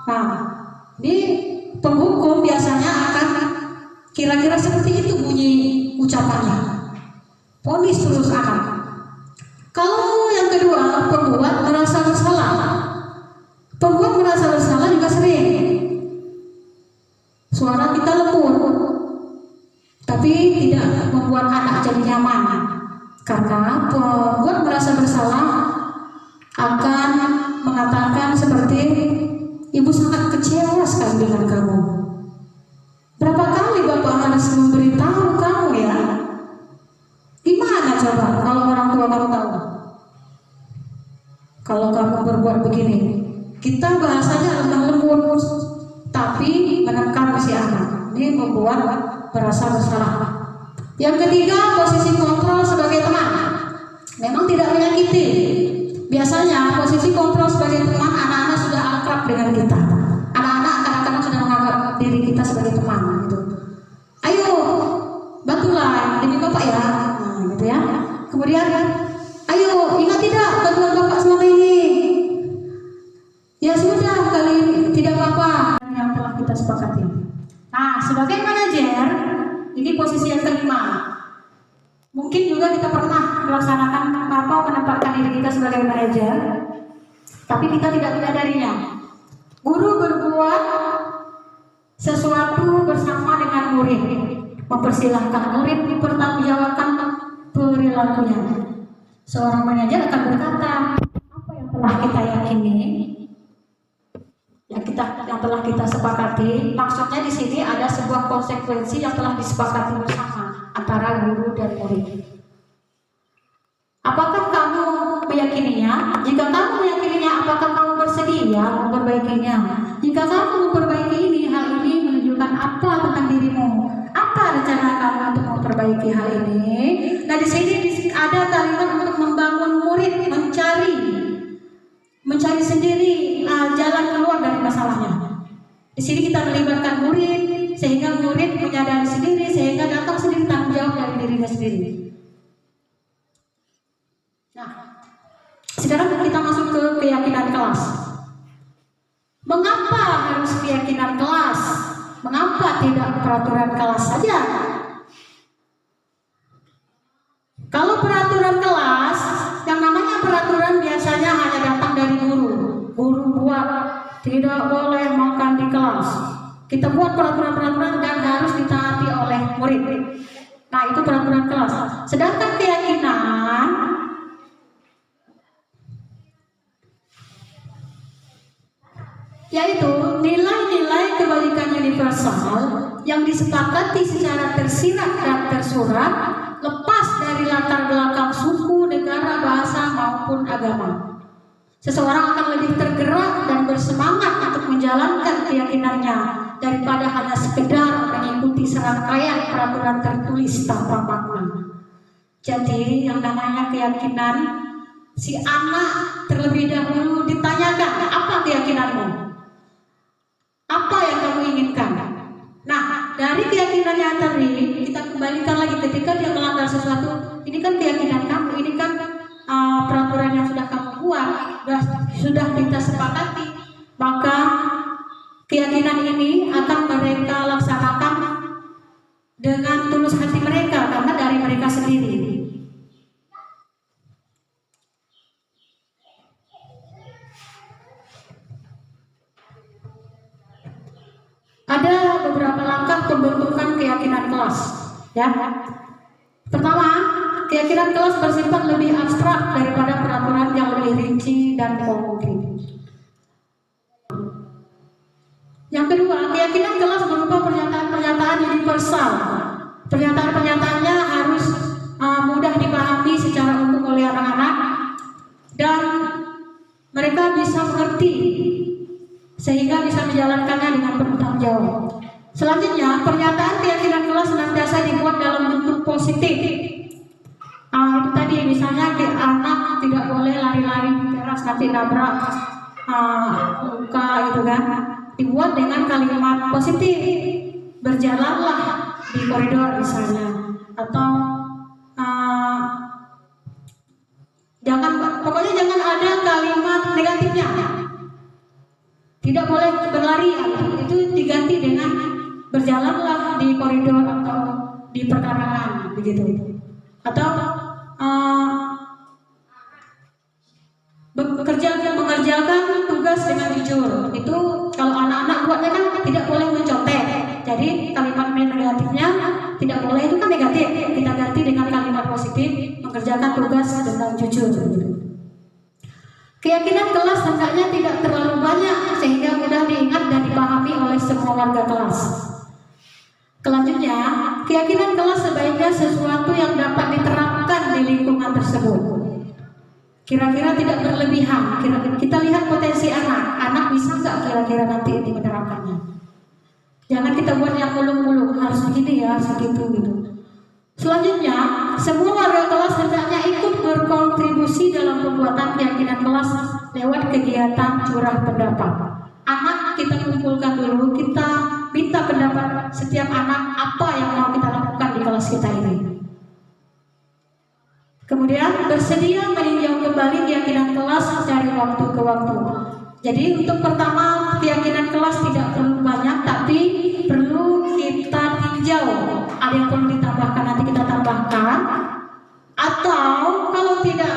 Nah, ini penghukum biasanya akan kira-kira seperti itu bunyi ucapannya. Ponis terus akan. Kalau yang kedua, pembuat merasa bersalah. Pembuat merasa bersalah juga sering. Suara kita lembut, tapi tidak membuat anak jadi nyaman. Karena pembuat merasa bersalah akan mengatakan seperti, ibu sangat kecewa sekali dengan kamu. Berapa kali bapak harus memberitahu kamu ya? Gimana coba kalau orang tua kamu tahu? Kalau kamu berbuat begini, kita bahasanya lemah lembut, tapi menekan si anak. Ini membuat merasa bersalah. Yang ketiga, posisi kontrol sebagai teman. Memang tidak menyakiti. Biasanya posisi kontrol sebagai teman, anak-anak sudah akrab dengan kita. Anak-anak kadang-kadang sudah menganggap diri kita sebagai teman. Gitu. Ayo, bantulah demi bapak ya. Nah, gitu ya. Kemudian, ayo ingat tidak bantuan bapak selama ini. Mungkin juga kita pernah melaksanakan menempatkan diri kita sebagai manajer, tapi kita tidak menyadarinya. Guru berbuat sesuatu bersama dengan murid, mempersilahkan murid dipertanggungjawabkan perilakunya. Seorang manajer akan berkata, apa yang telah kita yakini, yang telah kita sepakati. Maksudnya di sini ada sebuah konsekuensi yang telah disepakati bersama antara guru dan murid. Apakah kamu meyakininya? Jika kamu meyakininya, apakah kamu bersedia memperbaikinya? Jika kamu memperbaiki ini, hal ini menunjukkan apa tentang dirimu? Apa rencana kamu untuk memperbaiki hal ini? Nah, di sini ada kalimat untuk membangun murid mencari sendiri jalan keluar dari masalahnya. Di sini kita melibatkan murid sehingga murid menyadari sendiri, sehingga datang sendiri tanggung jawab dari dirinya sendiri. Nah, sekarang kita masuk ke keyakinan kelas. Mengapa harus keyakinan kelas? Mengapa tidak peraturan kelas saja? Kalau peraturan kelas, yang namanya peraturan biasanya hanya datang dari guru. Guru buat tidak boleh makan di kelas. Kita buat peraturan-peraturan dan harus ditaati oleh murid. Nah, itu peraturan kelas. Sedangkan keyakinan yaitu nilai-nilai kebaikan universal yang disepakati secara tersirat dan tersurat, lepas dari latar belakang suku, negara, bahasa maupun agama. Seseorang akan lebih tergerak dan bersemangat untuk menjalankan keyakinannya daripada hanya sekedar mengikuti serangkaian peraturan tertulis tanpa makna. Jadi yang namanya keyakinan, si anak terlebih dahulu ditanyakan, apa keyakinanmu? Apa yang kamu inginkan? Nah, dari keyakinan yang tadi kita kembalikan lagi ketika dia melanggar sesuatu. Ini kan keyakinan kamu, ini kan peraturan yang sudah kamu buat, sudah kita sepakati. Maka keyakinan ini akan mereka laksanakan dengan tulus hati mereka karena dari mereka sendiri. Ada beberapa langkah pembentukan keyakinan kelas, ya. Pertama, keyakinan kelas bersifat lebih abstrak daripada peraturan yang lebih rinci dan konkret. Yang kedua, keyakinan kelas berupa pernyataan-pernyataan universal. Pernyataan-pernyataannya harus mudah dipahami secara umum oleh anak-anak dan mereka bisa mengerti sehingga bisa menjalankannya dengan penuh tanggung jawab. Selanjutnya, pernyataan keyakinan kelas senantiasa dibuat dalam bentuk positif. Itu tadi misalnya anak tidak boleh lari-lari di teras nanti nabrak muka gitu kan. Dibuat dengan kalimat positif. Berjalanlah di koridor misalnya, atau pokoknya jangan ada kalimat negatifnya. Tidak boleh berlari, itu diganti dengan berjalanlah di koridor atau di perkarangan begitu. Atau mengerjakan tugas dengan jujur. Itu kalau anak-anak buatnya kan tidak boleh mencontek. Jadi kalimat negatifnya tidak boleh, itu kan negatif. Kita ganti dengan kalimat positif, mengerjakan tugas dengan jujur. Keyakinan kelas hendaknya tidak terlalu banyak sehingga mudah diingat dan dipahami oleh semua warga kelas. Selanjutnya, keyakinan kelas sebaiknya sesuatu yang dapat diterapkan di lingkungan tersebut. Kira-kira tidak berlebihan. Kita lihat potensi anak bisa nggak kira-kira nanti ini menerapkannya. Jangan kita buat yang muluk-muluk, harus begini ya, segitu gitu. Selanjutnya, semua warga kelas hendaknya ikut berkontribusi dalam pembuatan keyakinan kelas lewat kegiatan curah pendapat. Anak kita kumpulkan dulu, kita minta pendapat setiap anak apa yang mau kita lakukan di kelas kita ini. Kemudian bersedia meninjau kembali keyakinan kelas dari waktu ke waktu. Jadi untuk pertama, keyakinan kelas tidak perlu banyak, tapi perlu kita tinjau. Ada yang perlu ditambahkan, nanti kita tambahkan. Atau kalau tidak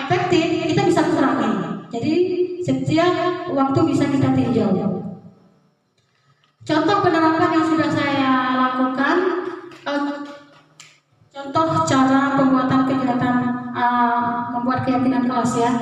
efektif, kita bisa kurangi. Jadi setiap waktu bisa kita tinjau. Contoh penerapan yang sudah saya lakukan, contoh cara pembuatan kegiatan membuat keyakinan kelas ya.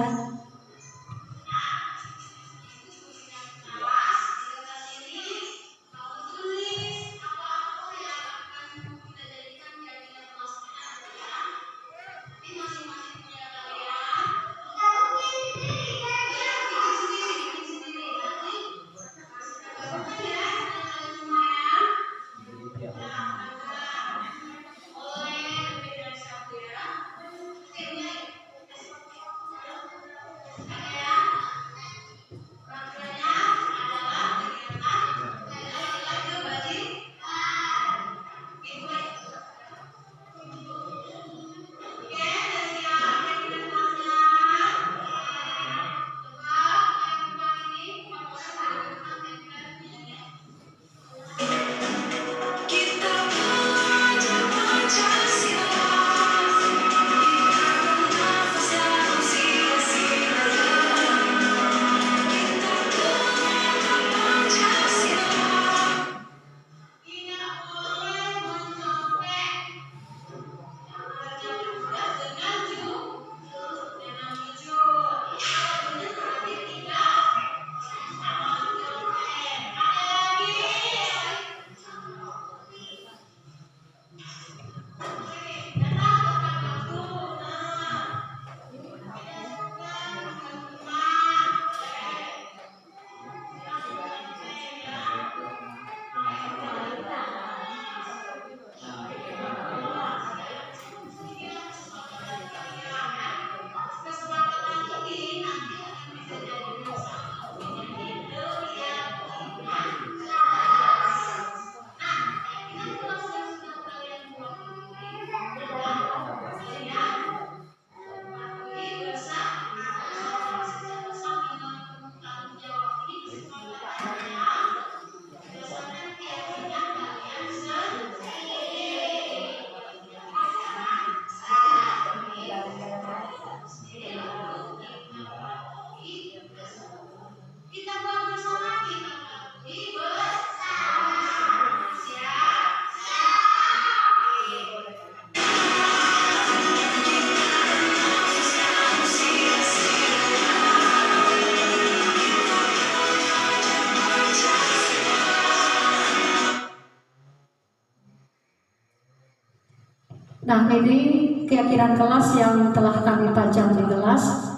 Nah, ini keyakinan kelas yang telah kami pajang di kelas.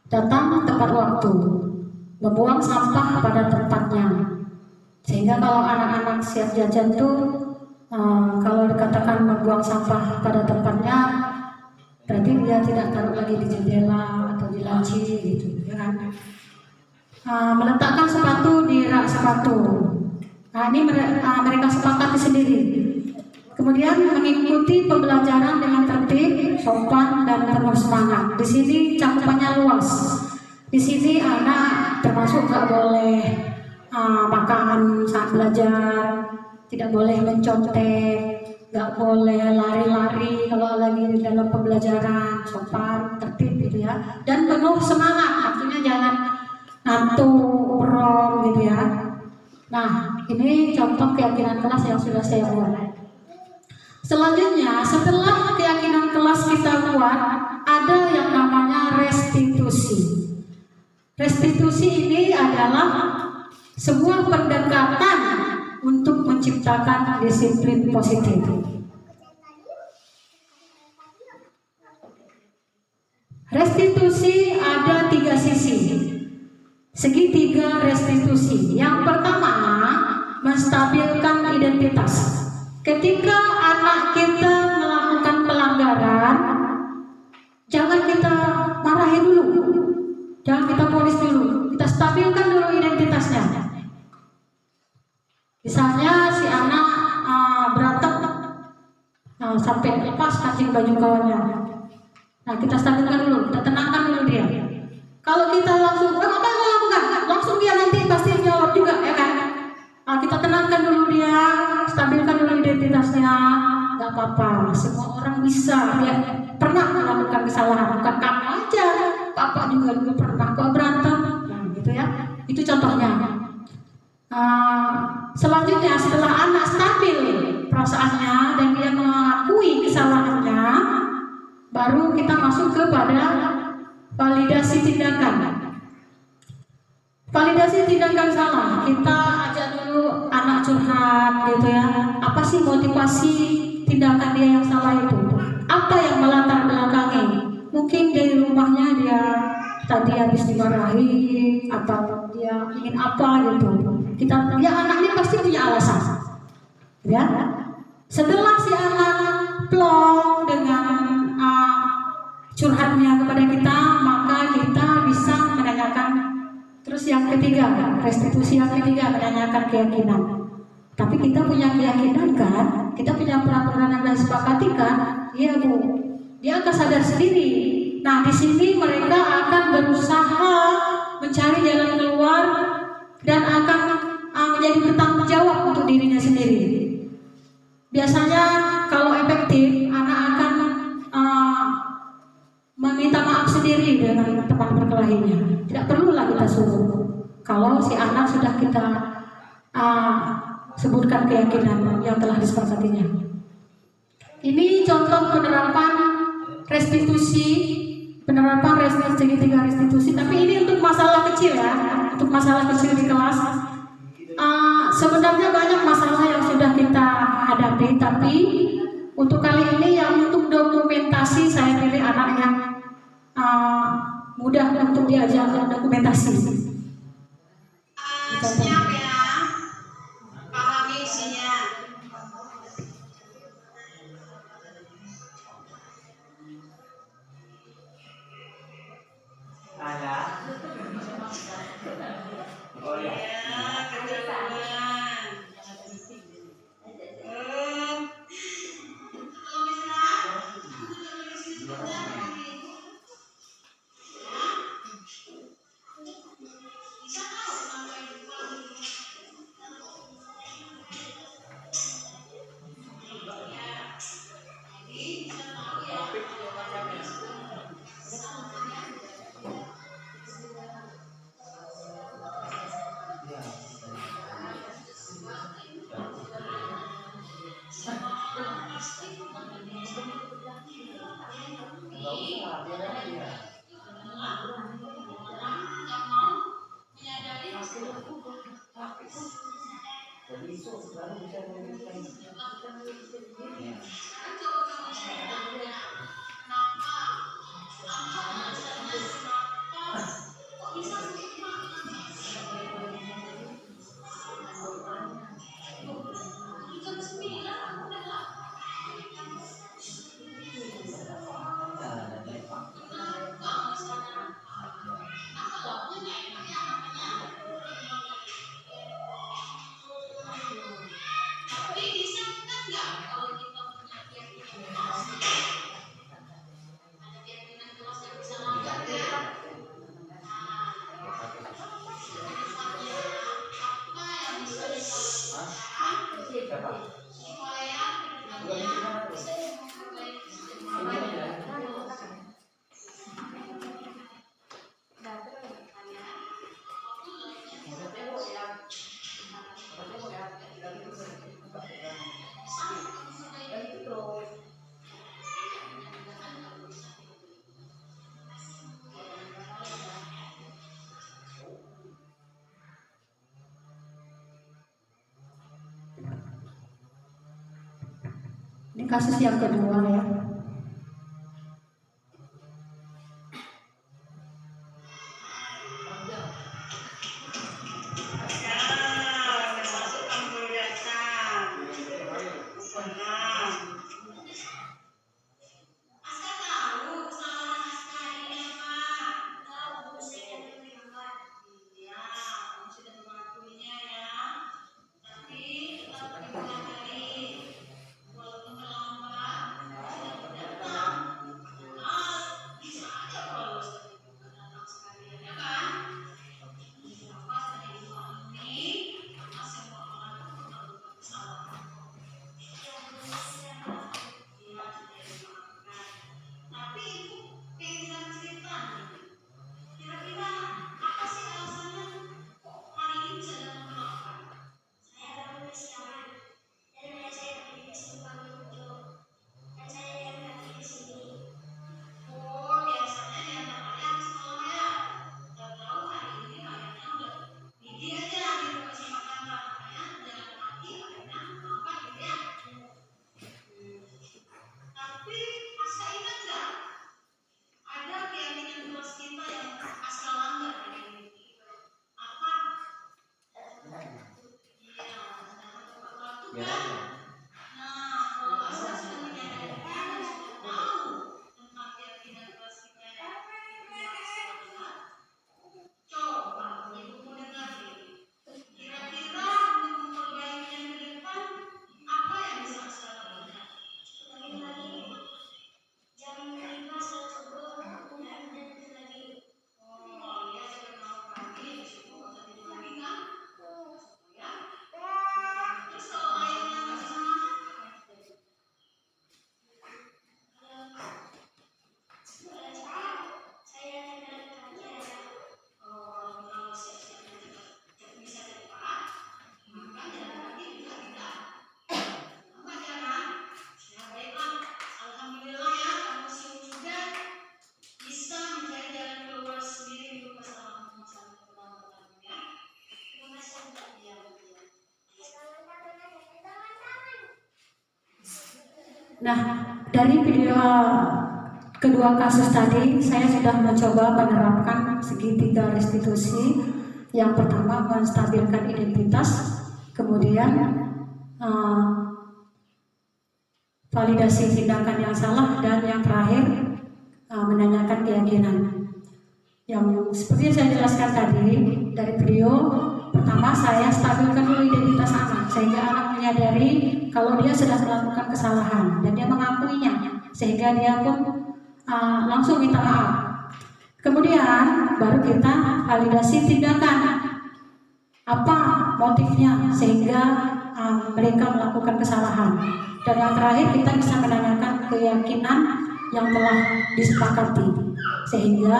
Datang tepat waktu, membuang sampah pada tempatnya. Sehingga kalau anak-anak siap jajan tuh, kalau dikatakan membuang sampah pada tempatnya, berarti dia tidak taruh lagi di jendela atau di laci gitu, ya kan? Meletakkan sepatu di rak sepatu. Nah, ini mereka sepakati sendiri. Kemudian mengikuti pembelajaran dengan tertib, sopan, dan penuh semangat. Di sini cakupannya luas. Di sini anak termasuk nggak boleh makan saat belajar, tidak boleh mencontek, nggak boleh lari-lari kalau lagi di dalam pembelajaran, sopan, tertib gitu ya. Dan penuh semangat, artinya jangan ngantuk, urung gitu ya. Nah, ini contoh keyakinan kelas yang sudah saya buat. Selanjutnya, setelah keyakinan kelas kita buat, ada yang namanya restitusi. Restitusi ini adalah sebuah pendekatan untuk menciptakan disiplin positif. Restitusi ada 3 sisi, segitiga restitusi. Yang pertama, menstabilkan identitas. Ketika anak kita melakukan pelanggaran, jangan kita marahin dulu, jangan kita polis dulu, kita stabilkan dulu identitasnya. Misalnya si anak berantem sampai lepas kancing baju kawannya, nah kita stabilkan dulu, kita tenangkan dulu dia. Kalau kita langsung, apa yang mau lakukan? Langsung dia nanti pasti jawab juga, ya kan? Nah, kita tenangkan dulu dia, stabilkan dulu identitasnya, nggak apa-apa. Semua orang bisa ya, pernah melakukan kesalahan, bukan kamu aja, papa juga pernah kok berantem, nah, gitu ya. Itu contohnya. Selanjutnya setelah anak stabil perasaannya dan dia mengakui kesalahannya, baru kita masuk kepada validasi tindakan. Validasi tindakan salah, kita ajak dulu anak curhat gitu ya. Apa sih motivasi tindakan dia yang salah itu? Apa yang melatar belakangi? Mungkin dari rumahnya dia tadi habis dimarahi atau dia ingin apa gitu. Ya anak ini pasti punya alasan. Ya. Setelah si anak plong dengan curhatnya kepada kita, maka kita bisa menanyakan. Terus yang ketiga, restitusi yang ketiga menanyakan keyakinan. Tapi kita punya keyakinan kan? Kita punya peraturan yang sudah disepakati kan? Iya Bu. Dia akan sadar sendiri. Nah di sini mereka akan berusaha mencari jalan keluar dan akan menjadi bertanggung jawab untuk dirinya sendiri. Biasanya kalau efektif, anak akan meminta maaf sendiri dengan teman berkelahinya. Tidak perlulah kita suruh. Kalau si anak sudah kita sebutkan keyakinan yang telah disepakatinya. Ini contoh penerapan restitusi, segitiga restitusi. Tapi ini untuk masalah kecil ya, untuk masalah kecil di kelas. Sebenarnya banyak masalah yang sudah kita hadapi, tapi untuk kali ini yang untuk dokumentasi saya pilih anak yang mudah untuk diajak dokumentasi. Siap ya, pahami isinya. Ada. Oh ya. Ini kasus yang kedua ya. Nah, dari video kedua kasus tadi, saya sudah mencoba menerapkan segitiga restitusi. Yang pertama, menstabilkan identitas, kemudian validasi tindakan yang salah, dan yang terakhir menanyakan keyakinan. Yang seperti yang saya jelaskan tadi dari video pertama, saya stabilkan dulu identitas anak sehingga anak menyadari kalau dia sudah melakukan kesalahan dan dia mengakuinya, sehingga dia pun langsung minta maaf. Kemudian baru kita validasi tindakan, apa motifnya sehingga mereka melakukan kesalahan. Dan yang terakhir, kita bisa menanyakan keyakinan yang telah disepakati, sehingga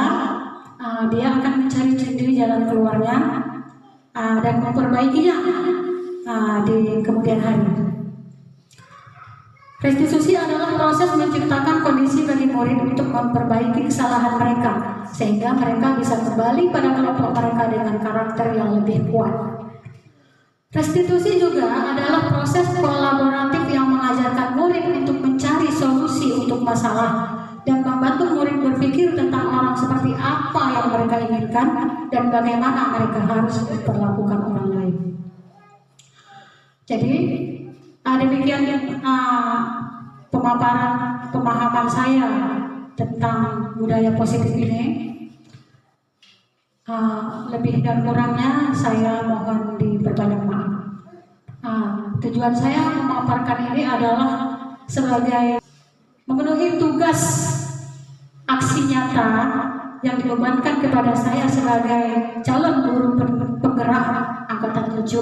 dia akan mencari sendiri jalan keluarnya dan memperbaikinya di kemudian hari. Restitusi adalah proses menciptakan kondisi bagi murid untuk memperbaiki kesalahan mereka, sehingga mereka bisa kembali pada kelompok mereka dengan karakter yang lebih kuat. Restitusi juga adalah proses kolaboratif yang mengajarkan murid untuk mencari solusi untuk masalah dan membantu murid berpikir tentang orang seperti apa yang mereka inginkan dan bagaimana mereka harus memperlakukan orang lain. Jadi demikian pemahaman saya tentang budaya positif ini. Lebih dan kurangnya saya mohon diperbanyak maaf. Tujuan saya memaparkan ini adalah sebagai memenuhi tugas aksi nyata yang dibebankan kepada saya sebagai calon guru penggerak angkatan 7,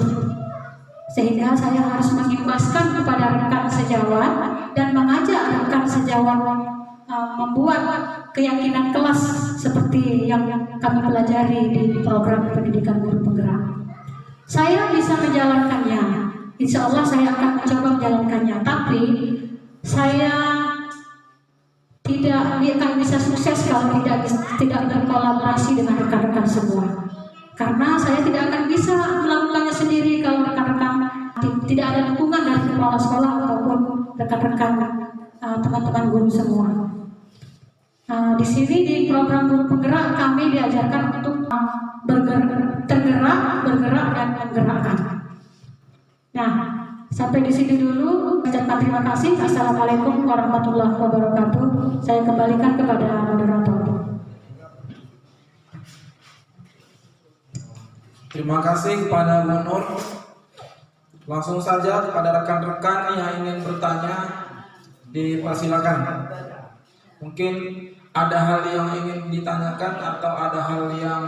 sehingga saya harus mengimbaskan kepada rekan sejawat dan mengajak rekan sejawat membuat keyakinan kelas seperti yang kami pelajari di program pendidikan guru penggerak. Saya bisa menjalankannya, insya Allah saya akan mencoba menjalankannya, tapi saya tidak akan bisa sukses kalau tidak berkolaborasi dengan rekan-rekan semua. Karena saya tidak akan bisa melakukannya sendiri kalau rekan-rekan tidak ada dukungan dari kepala sekolah ataupun rekan-rekan teman-teman guru semua. Di sini di program guru penggerak kami diajarkan untuk tergerak, bergerak, dan menggerakkan. Nah, sampai di sini dulu. Ucapkan terima kasih. Assalamualaikum warahmatullahi wabarakatuh. Saya kembalikan kepada moderator. Terima kasih kepada Bu Nur. Langsung saja kepada rekan-rekan yang ingin bertanya, dipersilakan. Mungkin ada hal yang ingin ditanyakan atau ada hal yang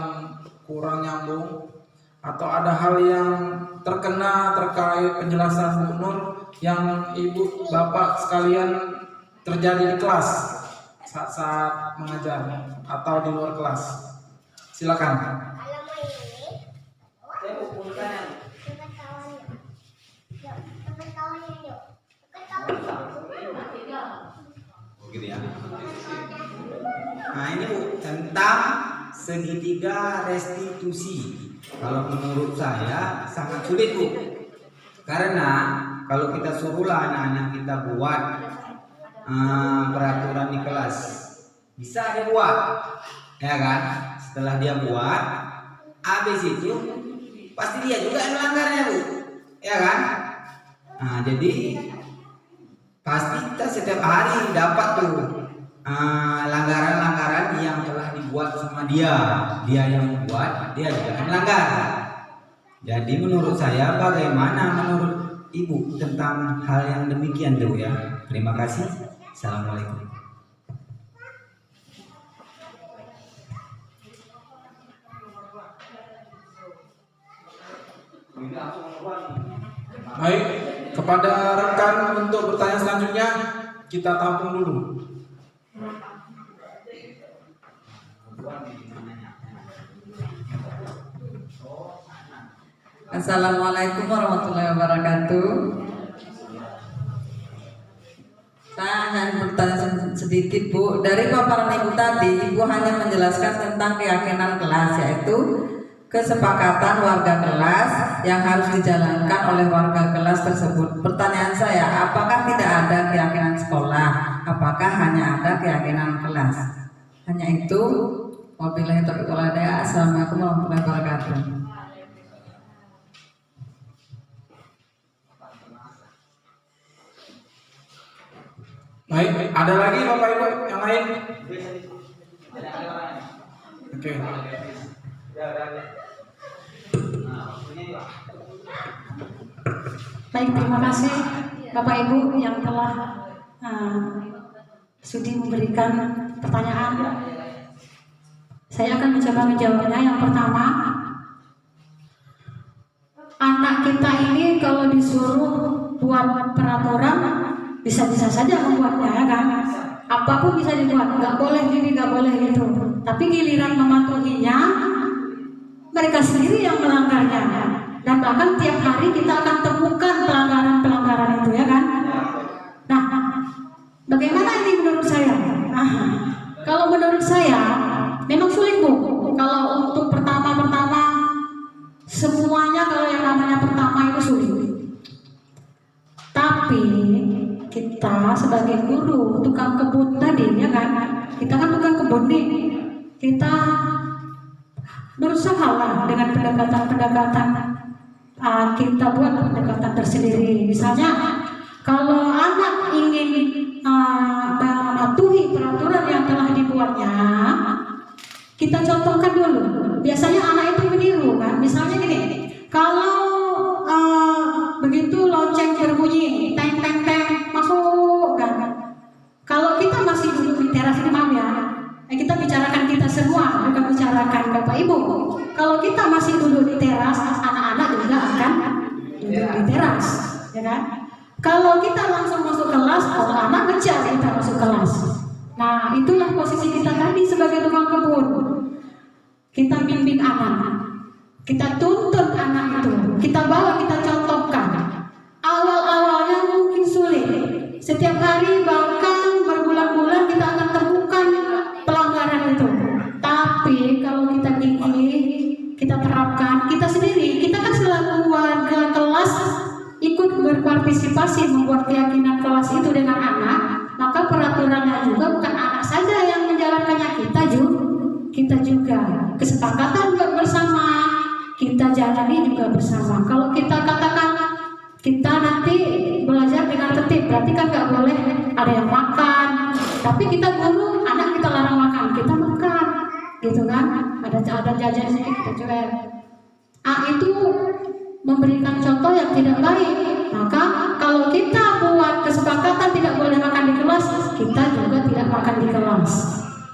kurang nyambung atau ada hal yang terkena terkait penjelasan Bu Nur yang ibu bapak sekalian terjadi di kelas saat mengajar atau di luar kelas. Silakan. Gitu ya. Nah ini Bu, tentang segitiga restitusi. Kalau menurut saya sangat sulit Bu, karena kalau kita suruhlah anak-anak kita buat peraturan di kelas, bisa dia buat, ya kan? Setelah dia buat, habis itu pasti dia juga yang melanggarnya Bu, ya kan? Nah jadi pasti kita setiap hari dapat tuh langgaran-langgaran yang telah dibuat sama dia yang membuat, dia juga melanggar. Jadi menurut saya, bagaimana menurut Ibu tentang hal yang demikian tuh ya? Terima kasih. Assalamualaikum. Baik, kepada rekan untuk bertanya selanjutnya kita tampung dulu. Assalamualaikum warahmatullahi wabarakatuh. Saya hanya bertanya sedikit Bu. Dari paparan Ibu tadi, Ibu hanya menjelaskan tentang keyakinan kelas, yaitu kesepakatan warga kelas yang harus dijalankan oleh warga kelas tersebut. Pertanyaan saya, apakah tidak ada keyakinan sekolah? Apakah hanya ada keyakinan kelas? Hanya itu. Wabillahi taufiq wal hidayah. Assalamualaikum warahmatullahi wabarakatuh. Baik, ada lagi Bapak Ibu yang lain? Oke. Baik, terima kasih Bapak Ibu yang telah sudi memberikan pertanyaan. Saya akan mencoba menjawabnya. Yang pertama, anak kita ini kalau disuruh buat peraturan bisa-bisa saja membuatnya, ya kan? Apapun bisa dibuat, nggak boleh gini, nggak boleh gitu. Tapi giliran mematuhinya, mereka sendiri yang melanggarnya. Dan bahkan tiap hari kita akan temukan pelanggaran-pelanggaran itu, ya kan? Nah, bagaimana ini menurut saya? Kalau menurut saya, memang sulit Bu. Kalau untuk pertama-pertama, semuanya kalau yang namanya pertama itu sulit. Tapi kita sebagai guru, tukang kebun tadi, ya kan? Kita kan tukang kebun nih. Kita berusaha lah dengan pendekatan-pendekatan. Kita buat pendekatan tersendiri. Misalnya, kalau anak ingin mematuhi peraturan yang telah dibuatnya, kita contohkan dulu. Biasanya anak itu meniru kan. Misalnya gini, kalau begitu lonceng berbunyi, teng teng teng, masuk kan. Kalau kita masih duduk di teras ini, maaf ya, kita bicarakan kita semua, bukan bicarakan Bapak Ibu. Kalau kita masih duduk di teras, anak-anak juga akan duduk di teras, ya kan? Kalau kita langsung masuk kelas, kalau anak ngejar kita masuk kelas. Nah, itulah posisi kita tadi sebagai tukang kebun. Kita bimbing anak, kita tuntut anak itu, kita bawa, kita contohkan. Awal-awalnya mungkin sulit. Setiap hari bahkan berbulan-bulan kita akan temukan pelanggaran itu. Tapi kalau kita gigih, kita terapkan, kita sendiri, kita kan selaku warga kelas ikut berpartisipasi membuat keyakinan kelas itu dengan anak, maka peraturannya juga bukan anak saja yang menjalankannya, kita juga kesepakatan juga bersama, kita jalani juga bersama. Kalau kita katakan kita nanti belajar dengan tertib, berarti kan nggak boleh ada yang makan, tapi kita guru, anak kita larang makan, kita makan, gitu kan? Ada jajan sedikit kita coba. Itu memberikan contoh yang tidak baik. Maka kalau kita buat kesepakatan tidak boleh makan di kelas, kita juga tidak makan di kelas.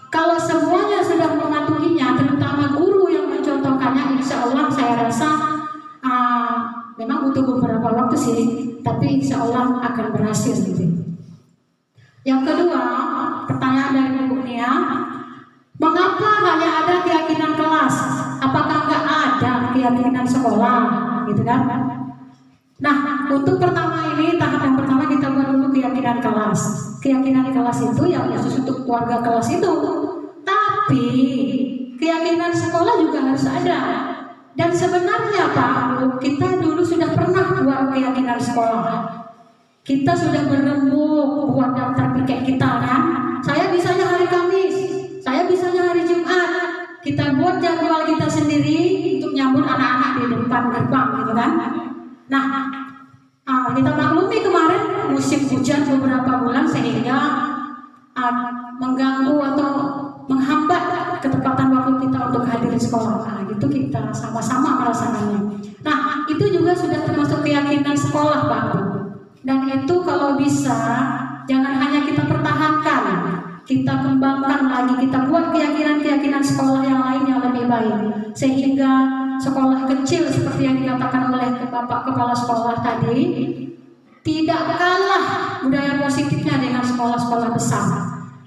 Kalau semuanya sudah mematuhinya, terutama guru yang mencontohkannya, insya Allah saya rasa memang butuh beberapa waktu sih, tapi insya Allah akan berhasil gitu. Yang kedua, pertanyaan dari Bu Nia, mengapa hanya ada keyakinan kelas? Apakah nggak ada keyakinan sekolah, gitu kan? Nah, untuk pertama ini, tahap yang pertama kita buat dulu keyakinan kelas. Keyakinan kelas itu yang khusus untuk keluarga kelas itu. Tapi keyakinan sekolah juga harus ada. Dan sebenarnya Pak, kita dulu sudah pernah buat keyakinan sekolah. Kita sudah berembuk buat daftar piket kita kan. Saya bisanya hari Kamis, saya bisanya hari Jumat. Kita buat jadwal kita sendiri untuk nyambut anak-anak di depan gerbang, gitu kan. Nah, kita maklumi kemarin musim hujan beberapa bulan sehingga mengganggu atau menghambat ketepatan waktu kita untuk hadir di sekolah. Itu kita sama-sama merasakannya. Nah, itu juga sudah termasuk keyakinan sekolah, Pak. Dan itu kalau bisa jangan hanya kita pertahankan, kita kembangkan lagi, kita buat keyakinan-keyakinan sekolah yang lain yang lebih baik, sehingga sekolah kecil seperti yang dikatakan oleh Bapak Kepala Sekolah tadi tidak kalah budaya positifnya dengan sekolah-sekolah besar.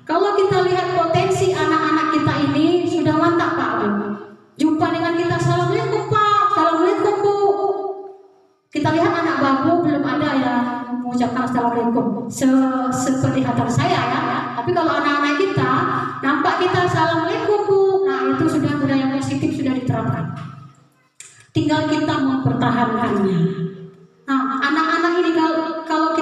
Kalau kita lihat potensi anak-anak kita ini sudah mantap Pak Bu. Jumpa dengan kita, Assalamualaikum Pak, Assalamualaikum Bu. Kita lihat anak babu belum ada yang mengucapkan Assalamualaikum seperlihatan saya ya. Tapi kalau anak-anak kita nampak kita Assalamualaikum Bu, nah itu sudah budaya positif sudah diterapkan. tinggal kita mempertahankannya. Nah, anak-anak ini kalau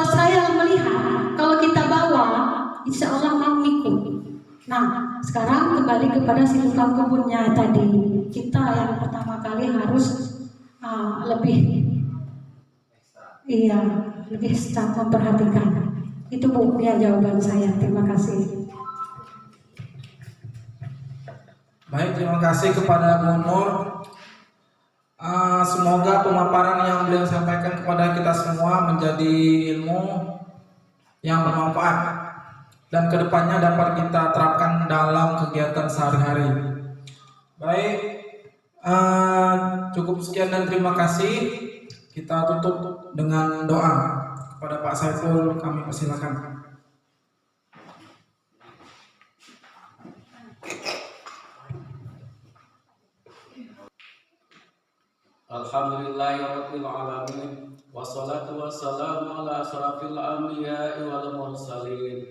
saya melihat, kalau kita bawa, insya Allah mau ikut. Nah, sekarang kembali kepada si tukang kebunnya tadi. Kita yang pertama kali harus lebih start memperhatikan. Itu Bu, ya jawaban saya. Terima kasih. Baik, terima kasih kepada Bu Nur. Semoga pemaparan yang beliau sampaikan kepada kita semua menjadi ilmu yang bermanfaat dan kedepannya dapat kita terapkan dalam kegiatan sehari-hari. Baik, cukup sekian dan terima kasih. Kita tutup dengan doa. Kepada Pak Saiful kami persilakan. Alhamdulillahirabbil alamin wassalatu wassalamu ala asrafil anbiya'i wal mursalin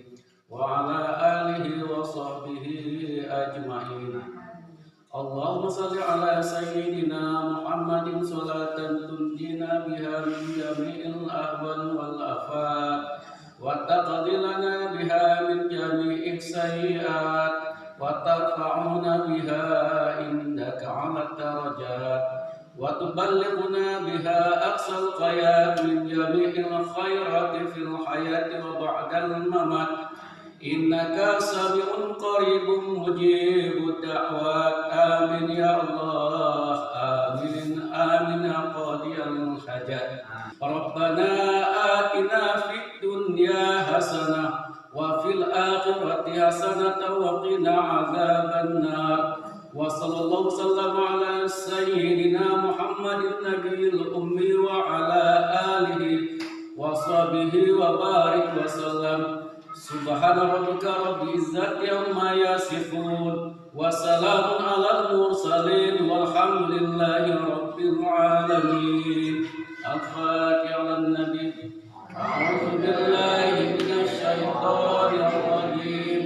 wa ala alihi wa sahbihi ajma'in. Allahumma salli ala sayyidina Muhammadin salatan tunjina biha min jami'il ahwal wal afat wa taqdi lana biha min jami'is sayyi'at wa tarfa'una biha indaka 'ala darajat wa tuballighuna biha aqsal khayat min jami'il khairati fil hayati wa ba'dal mamat. Innaka sami'un qaribun mujibud da'wat. Amin ya Allah. Amin amin ya qadiyal hajat. Rabbana atina fid dunya hasanah wa fil akhirati hasanah wa qina azaban nar. Wa sallallahu sallam ala sayyidina Muhammadin nabiyil ummi wa ala alihi wa sahbihi wa barik wa sallam. Subhana rabbika rabbil izzati amma yasifun wa salamun alal mursalin walhamdulillahi rabbil alamin. Al-Fatihah ala nabi. A'udzu billahi minasy syaithanir rajim.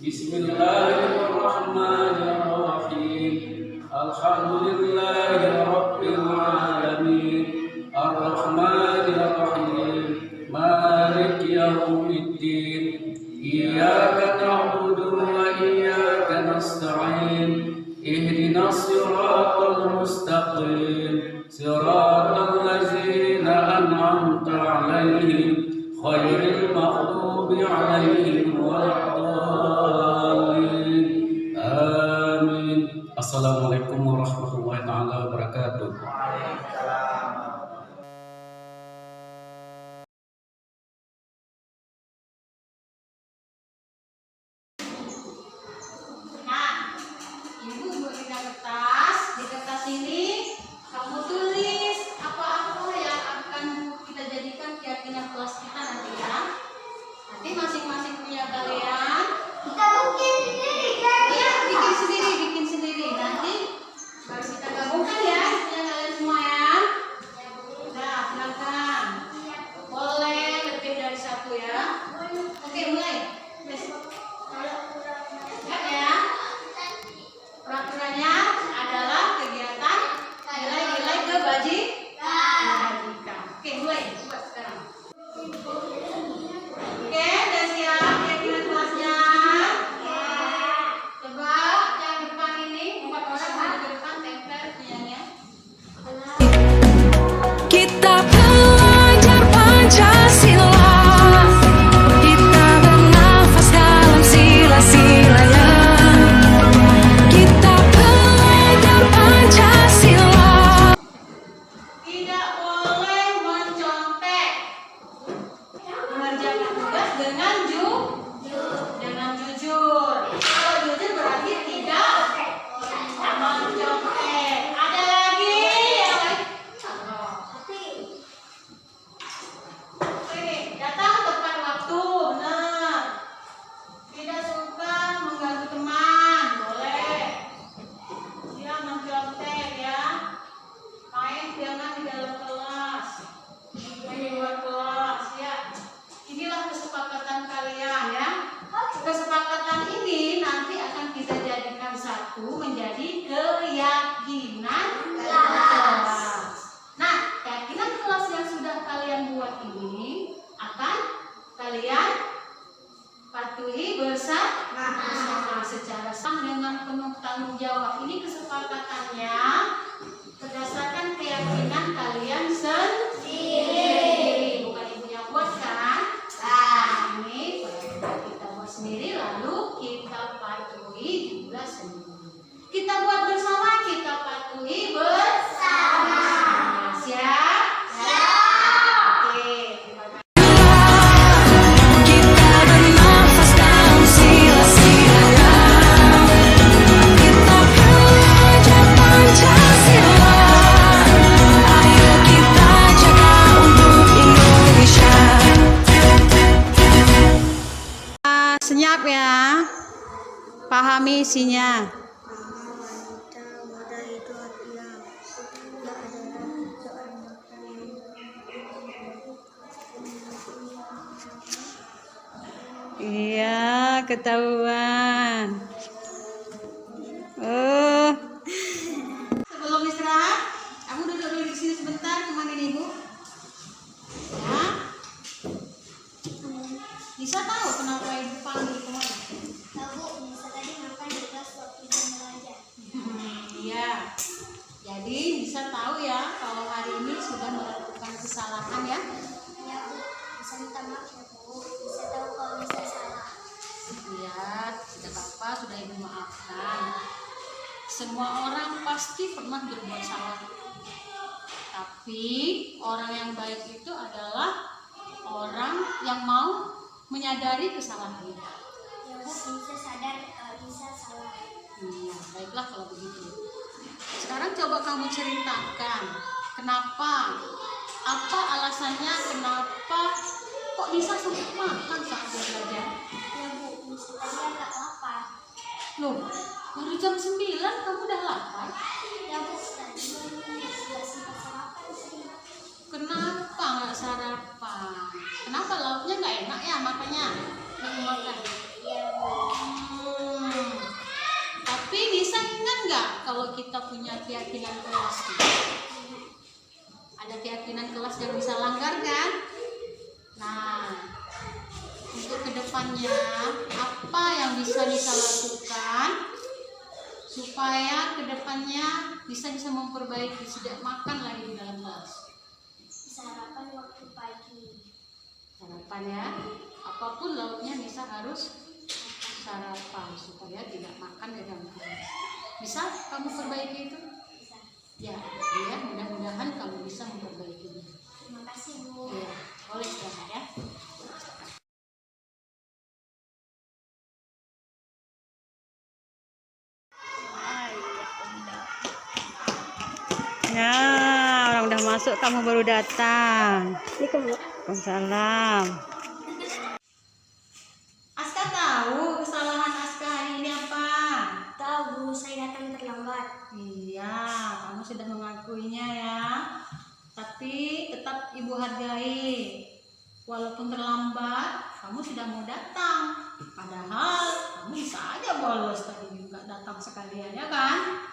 Bismillahirrahmanirrahim. Alhamdulillahi rabbil alamin. Ar-Rahmanir Rahim. Malik yaumiddin. Iyyaka na'budu wa iyyaka nasta'in. Ihdinas siratal mustaqim. Siratal ladzina an'amta 'alaihim ghairil maghdubi 'alaihim waladdallin. Amin. Assalamualaikum warahmatullahi wabarakatuh. Nah, Ibu berikan kertas. Di kertas ini kamu tulis apa-apa yang akan kita jadikan keyakinan kelas kita nanti ya. Nanti masing-masing punya kalian. Kita bikin sendiri kan? Iya, bikin sendiri. Nanti baru kita gabungkan ya, punya kalian semua ya. Nah, silakan. Boleh lebih dari satu ya. Oke, mulai. Siap ya. Peraturannya adalah kegiatan nilai-nilai kebajikan. Oke, mulai buat sekarang. Oke, udah siap keyakinan kelasnya. bertanggung jawab. Ini kesepakatannya berdasarkan keyakinan kalian sendiri, bukan ibu yang buat kan? Nah, ini kalau kita buat sendiri lalu kita patuhi juga sendiri. Kita buat bersama, kita patuhi bersama. Siap? Siap. Oke. Terima kasih. Senyap ya, pahami isinya. Iya, ketahuan. Oh. Sebelum istirahat, kamu duduk dulu di sini sebentar, temenin ibu. Ya. Bisa tahu kenapa ibu panggil kemana? Tahu, bisa tadi ngapain di kelas waktu jam belajar? Iya. Jadi bisa tahu ya kalau hari ini sudah melakukan kesalahan ya. Ya Bu, bisa minta maaf ya Bu. Bisa tahu kalau bisa salah. Iya, tidak apa-apa, sudah ibu maafkan. Semua orang pasti pernah berbuat salah. Tapi orang yang baik itu adalah orang yang mau menyadari kesalahannya. Ya Bu, bisa sadar kalau bisa salah. Iya, baiklah kalau begitu. Sekarang coba kamu ceritakan kenapa, apa alasannya, kenapa kok bisa sampai makan saat dia belajar? Ya Bu, bisa tadi agak lapar. Loh, baru jam 9 kamu udah lapar? Ya Bu, tadi nggak sempat sarapan sih. Kenapa nggak sarapan? Kenapa lauknya nggak enak ya makanya nggak mau makan? Ya Bu. Tapi bisa ingat nggak kalau kita punya keyakinan kelas? Ada keyakinan kelas yang bisa langgar kan? Nah, untuk kedepannya apa yang bisa kita lakukan supaya kedepannya bisa memperbaiki, tidak makan lagi di dalam kelas? Sarapan waktu pagi. Sarapan ya, apapun lauknya bisa harus sarapan supaya tidak makan di dalam kelas. Bisa kamu perbaiki itu? Bisa. Ya, mudah-mudahan kamu bisa memperbaikinya. Terima kasih Bu. Ya, boleh silakan ya. Nah, orang udah masuk, kamu baru datang. Waalaikumsalam. Aska tahu kesalahan Aska hari ini apa? Tahu Bu, saya datang terlambat. Iya, kamu sudah mengakuinya ya. Tapi tetap ibu hargai. Walaupun terlambat, kamu sudah mau datang. Padahal kamu bisa aja bolos tadi juga datang sekalian ya kan?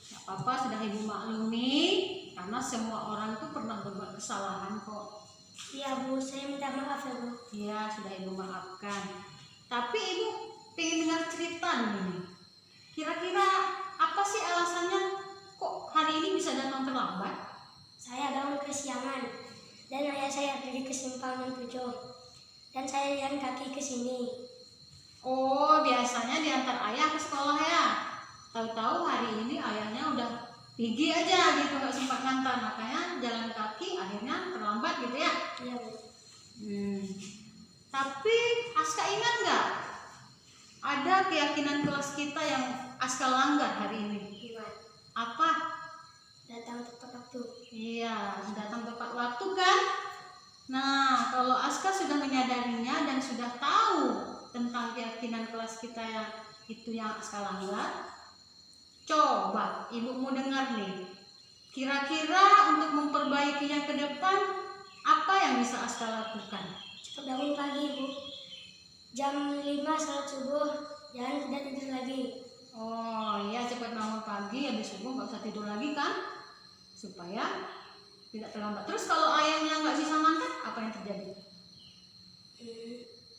Gak apa-apa, sudah ibu maklumi. Karena semua orang itu pernah berbuat kesalahan kok. Iya Bu, saya minta maaf ya Bu. Iya, sudah ibu maafkan. Tapi ibu pengen dengar cerita nih. Kira-kira apa sih alasannya kok hari ini bisa datang terlambat? Saya bangun kesiangan dan ayah saya pergi ke Simpangan 7 dan saya jalan kaki ke sini. Oh, biasanya diantar ayah ke sekolah ya. Tahu-tahu hari ini ayahnya udah pergi aja gitu, nggak sempat ngantar, makanya jalan kaki akhirnya terlambat gitu ya. Iya Bu. Tapi Aska ingat nggak ada keyakinan kelas kita yang Aska langgar hari ini? Gimana? Apa? Datang tepat waktu. Iya, datang tepat waktu kan? Nah, kalau Aska sudah menyadarinya dan sudah tahu tentang keyakinan kelas kita yang itu yang Aska langgar, coba ibumu dengar nih. Kira-kira untuk memperbaikinya ke depan, apa yang bisa Aska lakukan? Cepat bangun pagi Bu. Jam 5 salat subuh, jangan tidak tidur lagi. Oh iya, cepat bangun pagi, habis subuh nggak usah tidur lagi kan? Supaya tidak terlambat. Terus kalau ayahnya nggak bisa ngantar, apa yang terjadi?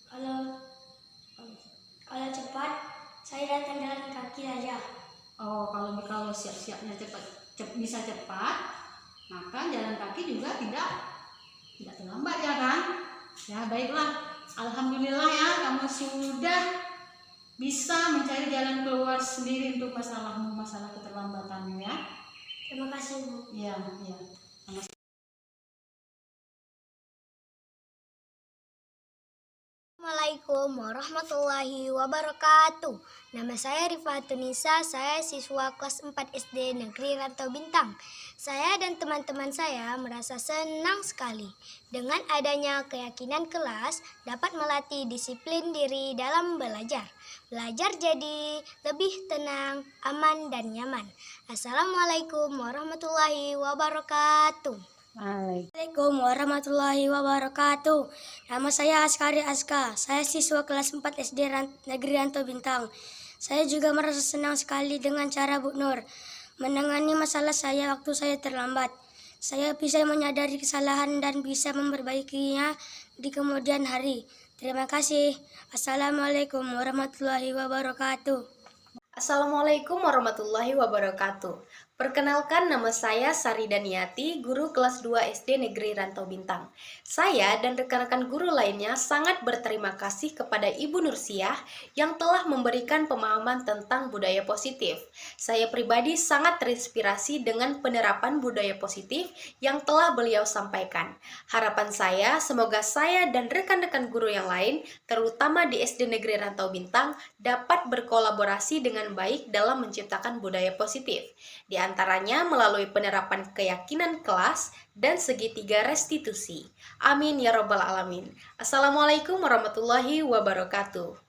Kalau cepat Saya datang jalan kaki aja. Oh, kalau siap-siapnya bisa cepat, maka jalan kaki juga tidak terlambat ya kan? Ya baiklah, alhamdulillah ya kamu sudah bisa mencari jalan keluar sendiri untuk masalah keterlambatanmu ya. Terima kasih, Bu. Iya. Assalamualaikum warahmatullahi wabarakatuh. Nama saya Rifatun Nisa, saya siswa kelas 4 SD Negeri Rantau Bintang. Saya dan teman-teman saya merasa senang sekali dengan adanya keyakinan kelas dapat melatih disiplin diri dalam belajar. Belajar jadi lebih tenang, aman, dan nyaman. Assalamualaikum warahmatullahi wabarakatuh. Assalamualaikum warahmatullahi wabarakatuh. Nama saya Askari Aska. Saya siswa kelas 4 SD Negeri Rantau Bintang. Saya juga merasa senang sekali dengan cara Bu Nur menangani masalah saya waktu saya terlambat. Saya bisa menyadari kesalahan dan bisa memperbaikinya di kemudian hari. Terima kasih. Assalamualaikum warahmatullahi wabarakatuh. Assalamualaikum warahmatullahi wabarakatuh. Perkenalkan, nama saya Sari Daniati, guru kelas 2 SD Negeri Rantau Bintang. Saya dan rekan-rekan guru lainnya sangat berterima kasih kepada Ibu Nursiah yang telah memberikan pemahaman tentang budaya positif. Saya pribadi sangat terinspirasi dengan penerapan budaya positif yang telah beliau sampaikan. Harapan saya, semoga saya dan rekan-rekan guru yang lain, terutama di SD Negeri Rantau Bintang, dapat berkolaborasi dengan baik dalam menciptakan budaya positif. Di antaranya melalui penerapan keyakinan kelas dan segitiga restitusi. Amin ya robbal alamin. Assalamualaikum warahmatullahi wabarakatuh.